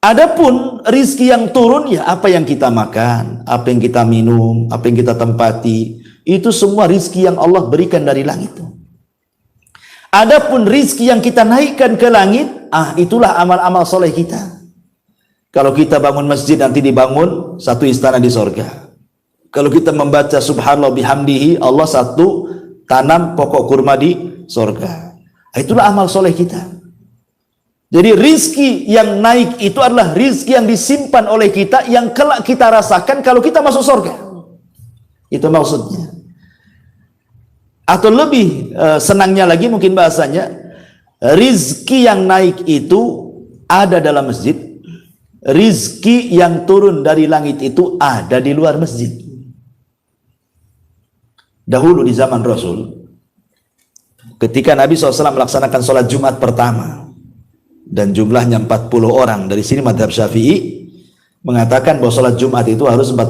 Adapun rizki yang turun, ya apa yang kita makan, apa yang kita minum, apa yang kita tempati, itu semua rizki yang Allah berikan dari langit. Adapun rizki yang kita naikkan ke langit, itulah amal-amal soleh kita. Kalau kita bangun masjid, nanti dibangun satu istana di sorga. Kalau kita membaca subhanallah bihamdihi, Allah satu tanam pokok kurma di sorga. Itulah amal soleh kita. Jadi rizki yang naik itu adalah rizki yang disimpan oleh kita, yang kelak kita rasakan kalau kita masuk sorga. Itu maksudnya. Atau lebih senangnya lagi mungkin bahasanya, rizki yang naik itu ada dalam masjid, rizki yang turun dari langit itu ada di luar masjid. Dahulu di zaman Rasul, ketika Nabi SAW melaksanakan sholat Jumat pertama dan jumlahnya 40 orang, dari sini mazhab Syafi'i mengatakan bahwa sholat Jumat itu harus 40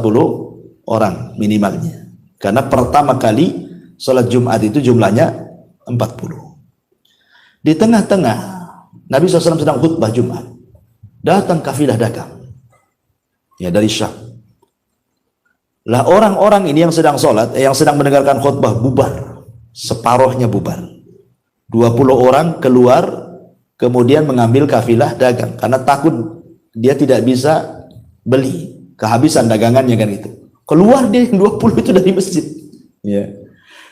orang minimalnya, karena pertama kali sholat Jumat itu jumlahnya 40. Di tengah-tengah Nabi SAW sedang khutbah Jumat, datang kafilah dagang, ya, dari Syam. Lah orang-orang ini yang sedang sholat, yang sedang mendengarkan khutbah bubar, separuhnya bubar. 20 orang keluar kemudian mengambil kafilah dagang karena takut dia tidak bisa beli, kehabisan dagangannya kan itu. Keluar deh 20 itu dari masjid. Ya.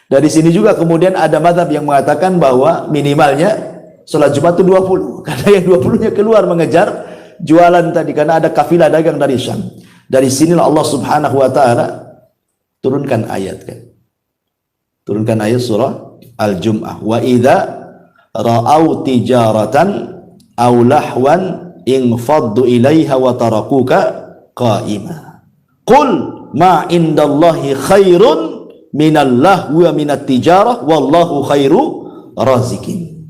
Dari sini juga kemudian ada mazhab yang mengatakan bahwa minimalnya sholat Jumat itu 20 karena yang 20-nya keluar mengejar jualan tadi karena ada kafilah dagang dari Syam. Dari sinilah Allah Subhanahu wa taala turunkan ayat kan. Turunkan ayat surah Al-Jum'ah. Wa idza ra'au tijaratan aw lahwan infaddu ilaiha wa tarakuka qa'ima. Qul ma indallahi khairun minal lahwi wa minat tijarah wallahu khairu razikin.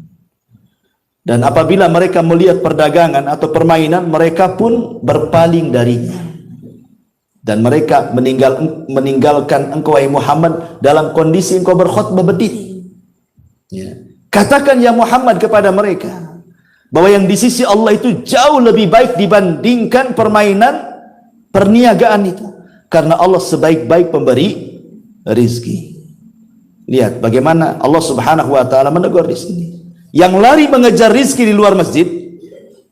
Dan apabila mereka melihat perdagangan atau permainan, mereka pun berpaling darinya. Dan mereka meninggalkan engkau wahai Muhammad dalam kondisi engkau berkhutbah berdiri. Ya. Katakan ya Muhammad kepada mereka bahwa yang di sisi Allah itu jauh lebih baik dibandingkan permainan perniagaan itu. Karena Allah sebaik-baik pemberi rizki. Lihat bagaimana Allah Subhanahu wa taala menegur di sini. Yang lari mengejar rizki di luar masjid,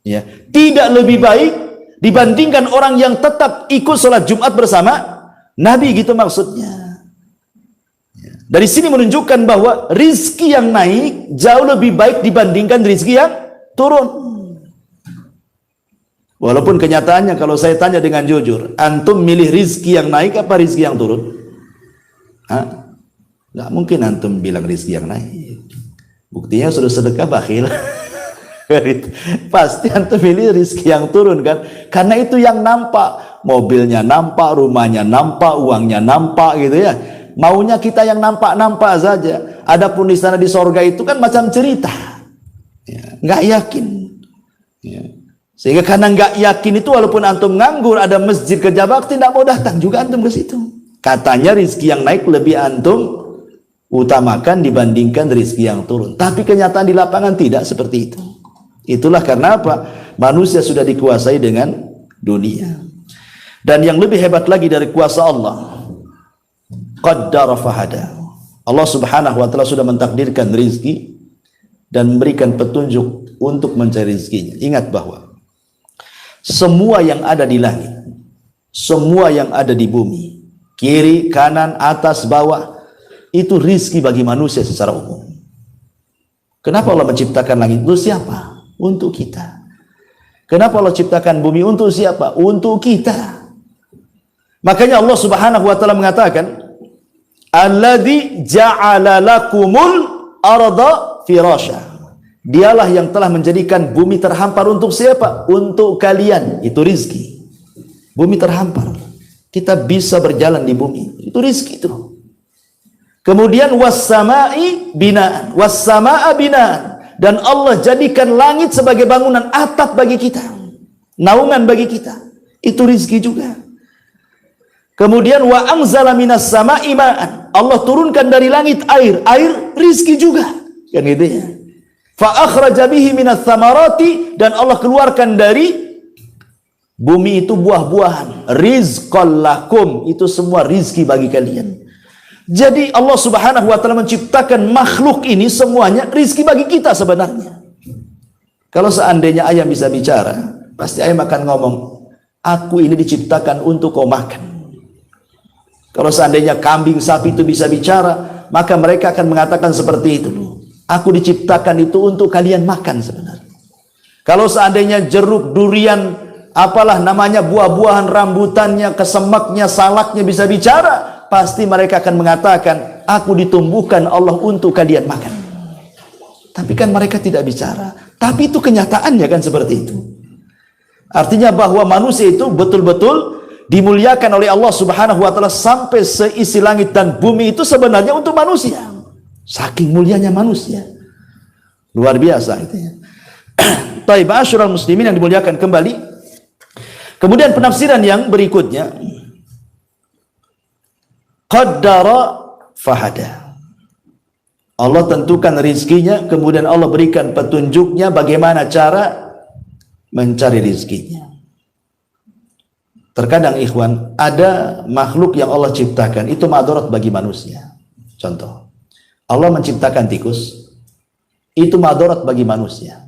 ya, tidak lebih baik dibandingkan orang yang tetap ikut sholat Jumat bersama Nabi, gitu maksudnya. Dari sini menunjukkan bahwa rizki yang naik jauh lebih baik dibandingkan rizki yang turun. Walaupun kenyataannya kalau saya tanya dengan jujur, antum milih rizki yang naik apa rizki yang turun? Nggak mungkin antum bilang rizki yang naik. Buktinya sudah sedekah bakhil. Pasti antum pilih rizki yang turun kan? Karena itu yang nampak, mobilnya nampak, rumahnya nampak, uangnya nampak gitu ya. Maunya kita yang nampak-nampak saja. Adapun di sana di sorga itu kan macam cerita, ya, nggak yakin. Ya. Sehingga karena nggak yakin itu, walaupun antum nganggur ada masjid kerja bakti, tidak mau datang juga antum ke situ. Katanya rizki yang naik lebih antum utamakan dibandingkan rizki yang turun. Tapi kenyataan di lapangan tidak seperti itu. Itulah karena apa? Manusia sudah dikuasai dengan dunia. Dan yang lebih hebat lagi dari kuasa Allah, qaddara fahada. Allah Subhanahu wa taala sudah mentakdirkan rizki dan memberikan petunjuk untuk mencari rizkinya. Ingat bahwa semua yang ada di langit, semua yang ada di bumi, kiri, kanan, atas, bawah, itu rizki bagi manusia secara umum. Kenapa Allah menciptakan langit? Untuk siapa? Untuk kita. Kenapa Allah ciptakan bumi? Untuk siapa? Untuk kita. Makanya Allah Subhanahu wa taala mengatakan, alladzi ja'ala lakumul arda firasya. Dialah yang telah menjadikan bumi terhampar untuk siapa? Untuk kalian. Itu rizki. Bumi terhampar, kita bisa berjalan di bumi, itu rizki itu. Kemudian was-sama'i binaan, was-sama'a binaan, dan Allah jadikan langit sebagai bangunan atap bagi kita, naungan bagi kita, itu rizki juga. Kemudian wa anzala minas sama'i ma'an, Allah turunkan dari langit air, air rizki juga, kan gitu ya. Fa akhraja bihi minats tsamarati, dan Allah keluarkan dari bumi itu buah-buahan, rizqan lakum, itu semua rizki bagi kalian. Jadi Allah Subhanahu wa taala menciptakan makhluk ini semuanya rizki bagi kita sebenarnya. Kalau seandainya ayam bisa bicara, pasti ayam akan ngomong, aku ini diciptakan untuk kau makan. Kalau seandainya kambing, sapi itu bisa bicara, maka mereka akan mengatakan seperti itu. Aku diciptakan itu untuk kalian makan sebenarnya. Kalau seandainya jeruk, durian, apalah namanya, buah-buahan, rambutannya, kesemaknya, salaknya bisa bicara, pasti mereka akan mengatakan, aku ditumbuhkan Allah untuk kalian makan. Tapi kan mereka tidak bicara. Tapi itu kenyataannya kan seperti itu. Artinya bahwa manusia itu betul-betul dimuliakan oleh Allah Subhanahu wa taala, sampai seisi langit dan bumi itu sebenarnya untuk manusia. Saking mulianya manusia. Luar biasa itu ya. Taib asyrul muslimin yang dimuliakan kembali. Kemudian penafsiran yang berikutnya, qaddara fahada. Allah tentukan rizkinya, kemudian Allah berikan petunjuknya bagaimana cara mencari rizkinya. Terkadang ikhwan, ada makhluk yang Allah ciptakan, itu madarat bagi manusia. Contoh, Allah menciptakan tikus, itu madarat bagi manusia.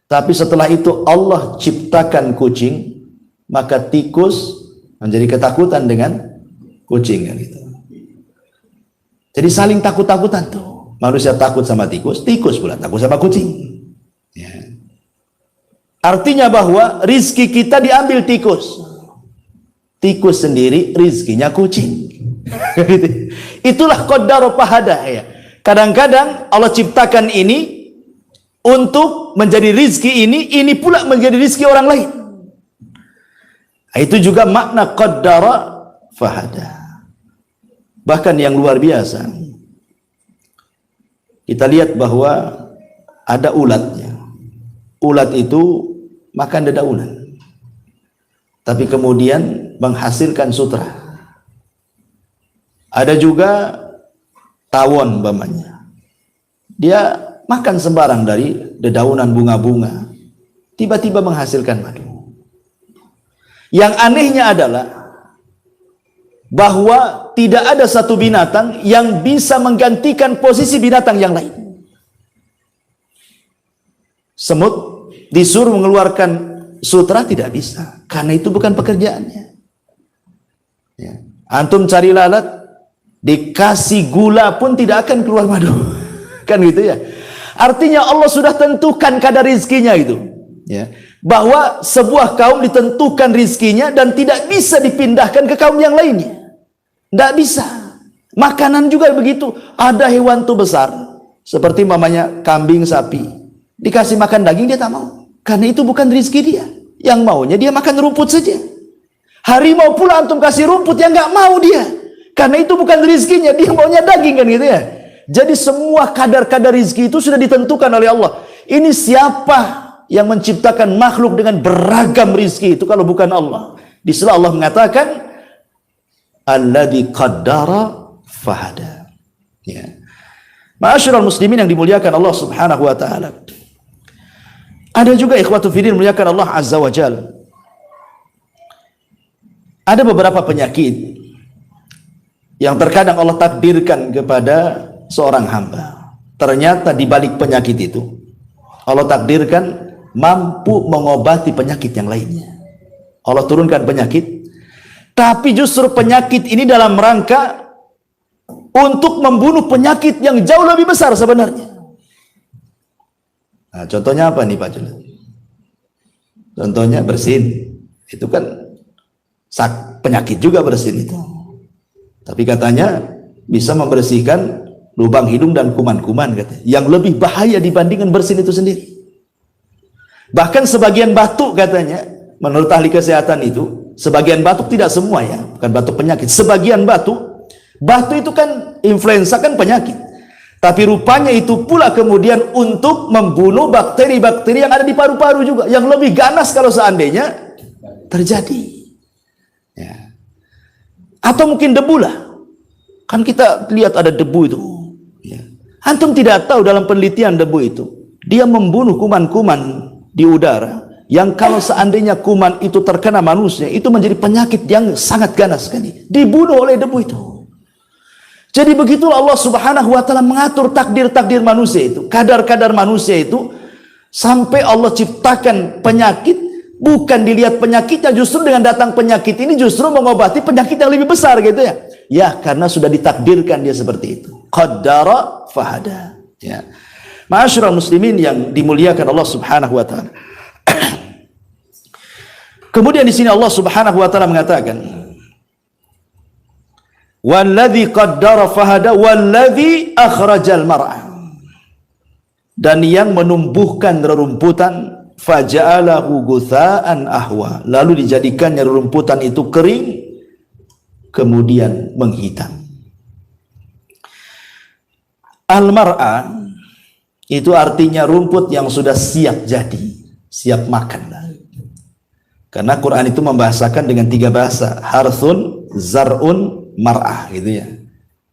Tapi setelah itu Allah ciptakan kucing, maka tikus menjadi ketakutan dengan kucing kan gitu. Jadi saling takut-takutan tuh. Manusia takut sama tikus, tikus pula takut sama kucing. Ya. Artinya bahwa rizki kita diambil tikus. Tikus sendiri rizkinya kucing. Itulah qaddara fahada ya. Kadang-kadang Allah ciptakan ini untuk menjadi rizki ini pula menjadi rizki orang lain. Itu juga makna qaddara fahada. Bahkan yang luar biasa, kita lihat bahwa ada ulatnya. Ulat itu makan dedaunan, tapi kemudian menghasilkan sutra. Ada juga tawon umpamanya, dia makan sembarang dari dedaunan bunga-bunga, tiba-tiba menghasilkan madu. Yang anehnya adalah bahwa tidak ada satu binatang yang bisa menggantikan posisi binatang yang lain. Semut disuruh mengeluarkan sutra tidak bisa, karena itu bukan pekerjaannya. Ya. Antum cari lalat, dikasih gula pun tidak akan keluar madu. Kan gitu ya. Artinya Allah sudah tentukan kadar rizkinya itu. Ya. Bahwa sebuah kaum ditentukan rizkinya dan tidak bisa dipindahkan ke kaum yang lainnya. Tidak bisa. Makanan juga begitu. Ada hewan tuh besar, seperti mamanya kambing, sapi, dikasih makan daging dia tak mau, karena itu bukan rizki dia. Yang maunya dia makan rumput saja. Harimau pula antum kasih rumput, yang nggak mau dia, karena itu bukan rizkinya, dia maunya daging kan gitu ya. Jadi semua kadar-kadar rizki itu sudah ditentukan oleh Allah. Ini siapa yang menciptakan makhluk dengan beragam rizki itu kalau bukan Allah? Di sini Allah mengatakan alladzi qaddara fahada. Ya. Ma'asyiral muslimin yang dimuliakan Allah Subhanahu wa taala. Ada juga ikhwatu fiddin muliakan Allah Azza wa Jalla. Ada beberapa penyakit yang terkadang Allah takdirkan kepada seorang hamba. Ternyata di balik penyakit itu Allah takdirkan mampu mengobati penyakit yang lainnya. Allah turunkan penyakit, tapi justru penyakit ini dalam rangka untuk membunuh penyakit yang jauh lebih besar sebenarnya. Nah, contohnya apa nih Pak Jul? Contohnya bersin. Itu kan penyakit juga bersin itu. Tapi katanya bisa membersihkan lubang hidung dan kuman-kuman katanya. Yang lebih bahaya dibandingkan bersin itu sendiri. Bahkan sebagian batuk katanya, menurut ahli kesehatan itu, sebagian batuk, tidak semua ya, bukan batuk penyakit. Sebagian batuk itu kan influenza kan penyakit. Tapi rupanya itu pula kemudian untuk membunuh bakteri-bakteri yang ada di paru-paru juga, yang lebih ganas kalau seandainya terjadi. Ya. Atau mungkin debu lah. Kan kita lihat ada debu itu. Ya. Antum tidak tahu dalam penelitian debu itu, dia membunuh kuman-kuman di udara, yang kalau seandainya kuman itu terkena manusia, itu menjadi penyakit yang sangat ganas sekali. Dibunuh oleh debu itu. Jadi begitulah Allah Subhanahu wa taala mengatur takdir-takdir manusia itu, kadar-kadar manusia itu, sampai Allah ciptakan penyakit, bukan dilihat penyakitnya, justru dengan datang penyakit ini justru mengobati penyakit yang lebih besar gitu ya. Ya, karena sudah ditakdirkan dia seperti itu. Qaddara fahada. Ya. Ma'asyiral muslimin yang dimuliakan Allah Subhanahu wa taala. Kemudian di sini Allah Subhanahu wa taala mengatakan, "Walladzi qaddara fahada walladzi akhrajal mar'a." Dan yang menumbuhkan rerumputan, faja'alahu gutha'an ahwa, lalu dijadikannya rerumputan itu kering kemudian menghitam. Al-mar'a itu artinya rumput yang sudah siap jadi, siap makan. Karena Quran itu membahasakan dengan 3 bahasa, harthun, zar'un, mar'ah gitu ya.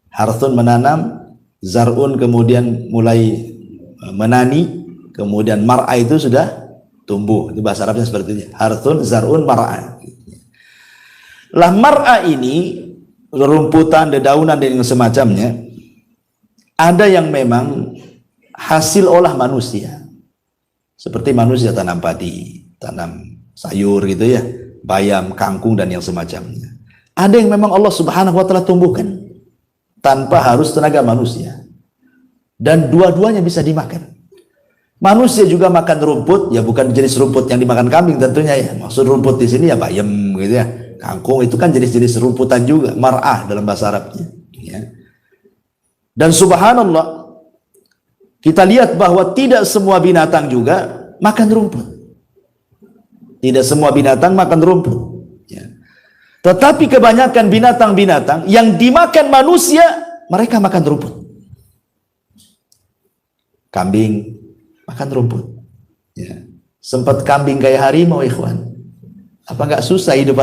Harthun menanam, zar'un kemudian mulai menani, kemudian mar'ah itu sudah tumbuh. Itu bahasa Arabnya seperti itu. Harthun, zar'un, mar'ah. Lah mar'ah ini rumputan, dedaunan dan semacamnya, ada yang memang hasil olah manusia. Seperti manusia tanam padi, tanam sayur gitu ya, bayam, kangkung dan yang semacamnya. Ada yang memang Allah Subhanahu wa taala tumbuhkan tanpa harus tenaga manusia. Dan dua-duanya bisa dimakan. Manusia juga makan rumput, ya bukan jenis rumput yang dimakan kambing tentunya ya. Maksud rumput di sini ya bayam gitu ya. Kangkung itu kan jenis-jenis rumputan juga, mar'ah dalam bahasa Arabnya. Ya. Dan subhanallah, kita lihat bahwa tidak semua binatang juga makan rumput. Tidak semua binatang makan rumput. Ya. Tetapi kebanyakan binatang-binatang yang dimakan manusia, mereka makan rumput. Kambing makan rumput. Ya. Sempat kambing kayak harimau, ikhwan. Apa nggak susah hidup?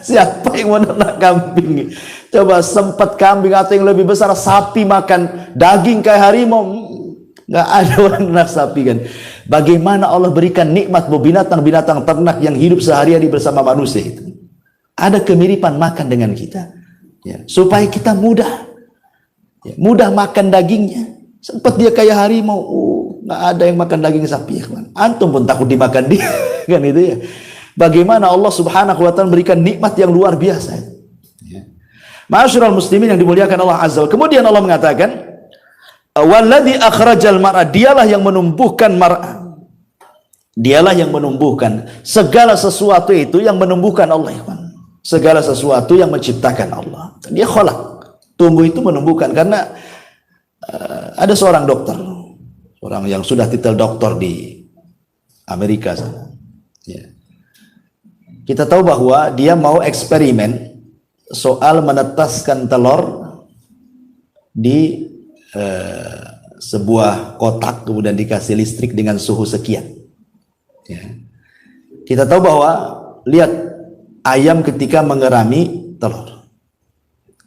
Siapa yang mau ternak kambing? Coba sempat kambing atau yang lebih besar sapi makan daging kayak harimau. Nggak ada orang ternak sapi kan. Bagaimana Allah berikan nikmat buat binatang-binatang ternak yang hidup sehari-hari bersama manusia itu. Ada kemiripan makan dengan kita. Ya. Supaya kita mudah. Ya. Mudah makan dagingnya. Sempat dia kayak harimau. Nggak ada yang makan daging sapi. Ya, antum pun takut dimakan dia. Kan itu ya. Bagaimana Allah Subhanahu wa taala memberikan nikmat yang luar biasa. Ya. Ma'asyiral muslimin yang dimuliakan Allah Azza wa. Kemudian Allah mengatakan, "Walladzi akhrajal mar'a", dialah yang menumbuhkan mar'a. Dialah yang menumbuhkan segala sesuatu itu yang menumbuhkan Allah, ikhwan. Segala sesuatu yang menciptakan Allah. Dia khalaq. Tumbuh itu menumbuhkan karena ada seorang dokter, orang yang sudah titel doktor di Amerika sana. Ya. Kita tahu bahwa dia mau eksperimen soal menetaskan telur di sebuah kotak, kemudian dikasih listrik dengan suhu sekian. Ya. Kita tahu bahwa lihat ayam ketika mengerami telur.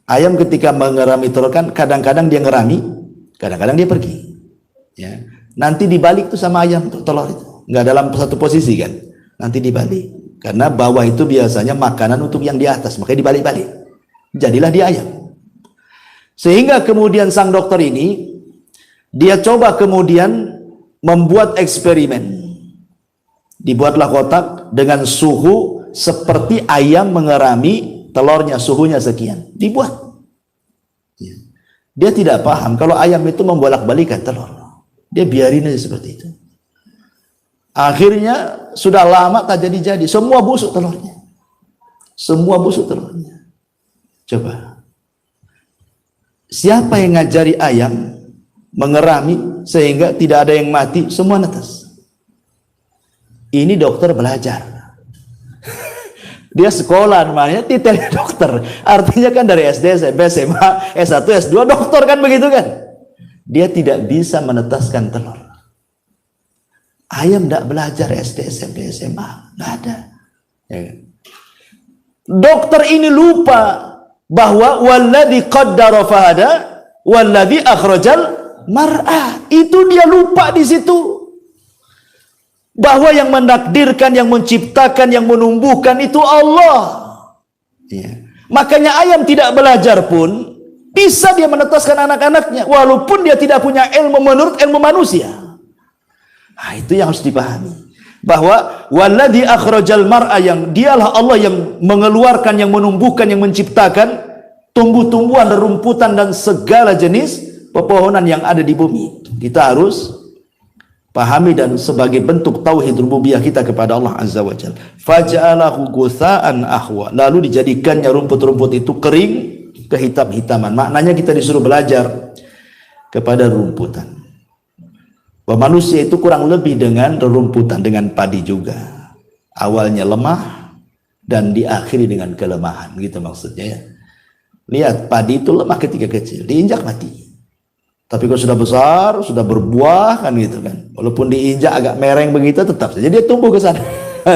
Ayam ketika mengerami telur kan kadang-kadang dia ngerami, kadang-kadang dia pergi. Ya. Nanti dibalik tuh sama ayam tuh, telur itu. Nggak dalam satu posisi kan. Nanti dibalik. Karena bawah itu biasanya makanan untuk yang di atas, makanya dibalik-balik. Jadilah dia ayam. Sehingga kemudian sang dokter ini, dia coba kemudian membuat eksperimen. Dibuatlah kotak dengan suhu seperti ayam mengerami telurnya, suhunya sekian. Dibuat. Dia tidak paham kalau ayam itu membolak-balikan telur. Dia biarin aja seperti itu. Akhirnya sudah lama tak jadi-jadi, semua busuk telurnya. Semua busuk telurnya. Coba. Siapa yang ngajari ayam mengerami sehingga tidak ada yang mati, semua netes? Ini dokter belajar. Dia sekolah namanya titelnya dokter. Artinya kan dari SD, SMP, SMA, S1, S2 dokter kan begitu kan? Dia tidak bisa menetaskan telur. Ayam tidak belajar SD, SMP, SMA. Tidak ada. Ya. Dokter ini lupa bahwa walladzi qaddara fahada walladzi akhrajal mar'a. Itu dia lupa di situ. Bahwa yang menakdirkan, yang menciptakan, yang menumbuhkan itu Allah. Ya. Makanya ayam tidak belajar pun bisa dia menetaskan anak-anaknya walaupun dia tidak punya ilmu menurut ilmu manusia. Nah, itu yang harus dipahami. Bahwa walladzi akhrajal mar'a, yang dialah Allah yang mengeluarkan, yang menumbuhkan, yang menciptakan tumbuh-tumbuhan, rumputan dan segala jenis pepohonan yang ada di bumi. Kita harus pahami dan sebagai bentuk tauhid rububiyah kita kepada Allah Azza wa Jalla. Faja'alahu gutsa'an ahwa. Lalu dijadikannya rumput-rumput itu kering kehitam-hitaman. Maknanya kita disuruh belajar kepada rumputan. Bahwa manusia itu kurang lebih dengan rerumputan, dengan padi juga. Awalnya lemah dan diakhiri dengan kelemahan, gitu maksudnya ya. Lihat, padi itu lemah ketika kecil, diinjak mati. Tapi kalau sudah besar, sudah berbuah kan gitu kan. Walaupun diinjak agak mereng begitu, tetap saja dia tumbuh ke sana.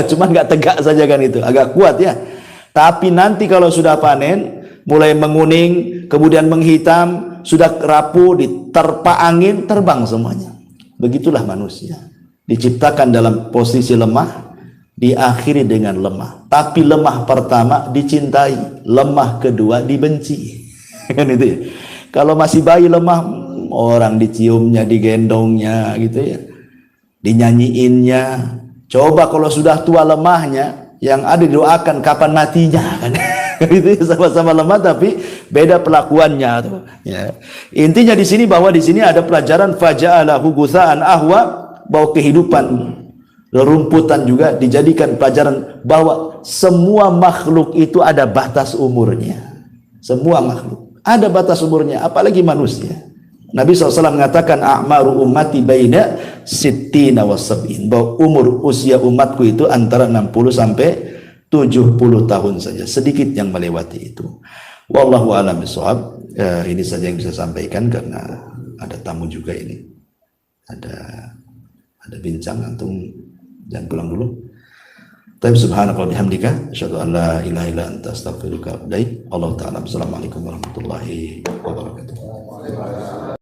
Cuman nggak tegak saja kan itu, agak kuat ya. Tapi nanti kalau sudah panen, mulai menguning, kemudian menghitam, sudah rapuh, diterpa angin, terbang semuanya. Begitulah manusia, diciptakan dalam posisi lemah, diakhiri dengan lemah. Tapi lemah pertama dicintai, lemah kedua dibenci. Kan itu ya. Kalau masih bayi lemah, orang diciumnya, digendongnya gitu ya, dinyanyiinnya. Coba kalau sudah tua lemahnya, yang ada didoakan kapan matinya kan. Itu sama-sama lemah tapi beda pelakuannya tuh. Ya. Intinya di sini bahwa di sini ada pelajaran faja'alahu gutsa'an ahwa, bahwa kehidupan rerumputan juga dijadikan pelajaran bahwa semua makhluk itu ada batas umurnya. Semua makhluk ada batas umurnya, apalagi manusia. Nabi SAW mengatakan a'maru ummati baina sittina wa sab'in, bahwa umur usia umatku itu antara 60 sampai 70 tahun saja, sedikit yang melewati itu. Wallahu a'lam bishawab. Ini saja yang bisa sampaikan karena ada tamu juga ini. Ada bincang, antum jangan pulang dulu. Tapi subhanaka wa bihamdika asyhadu an la ilaha illa anta astaghfiruka wa atubu ilaik. Allah taala. Assalamualaikum warahmatullahi wabarakatuh.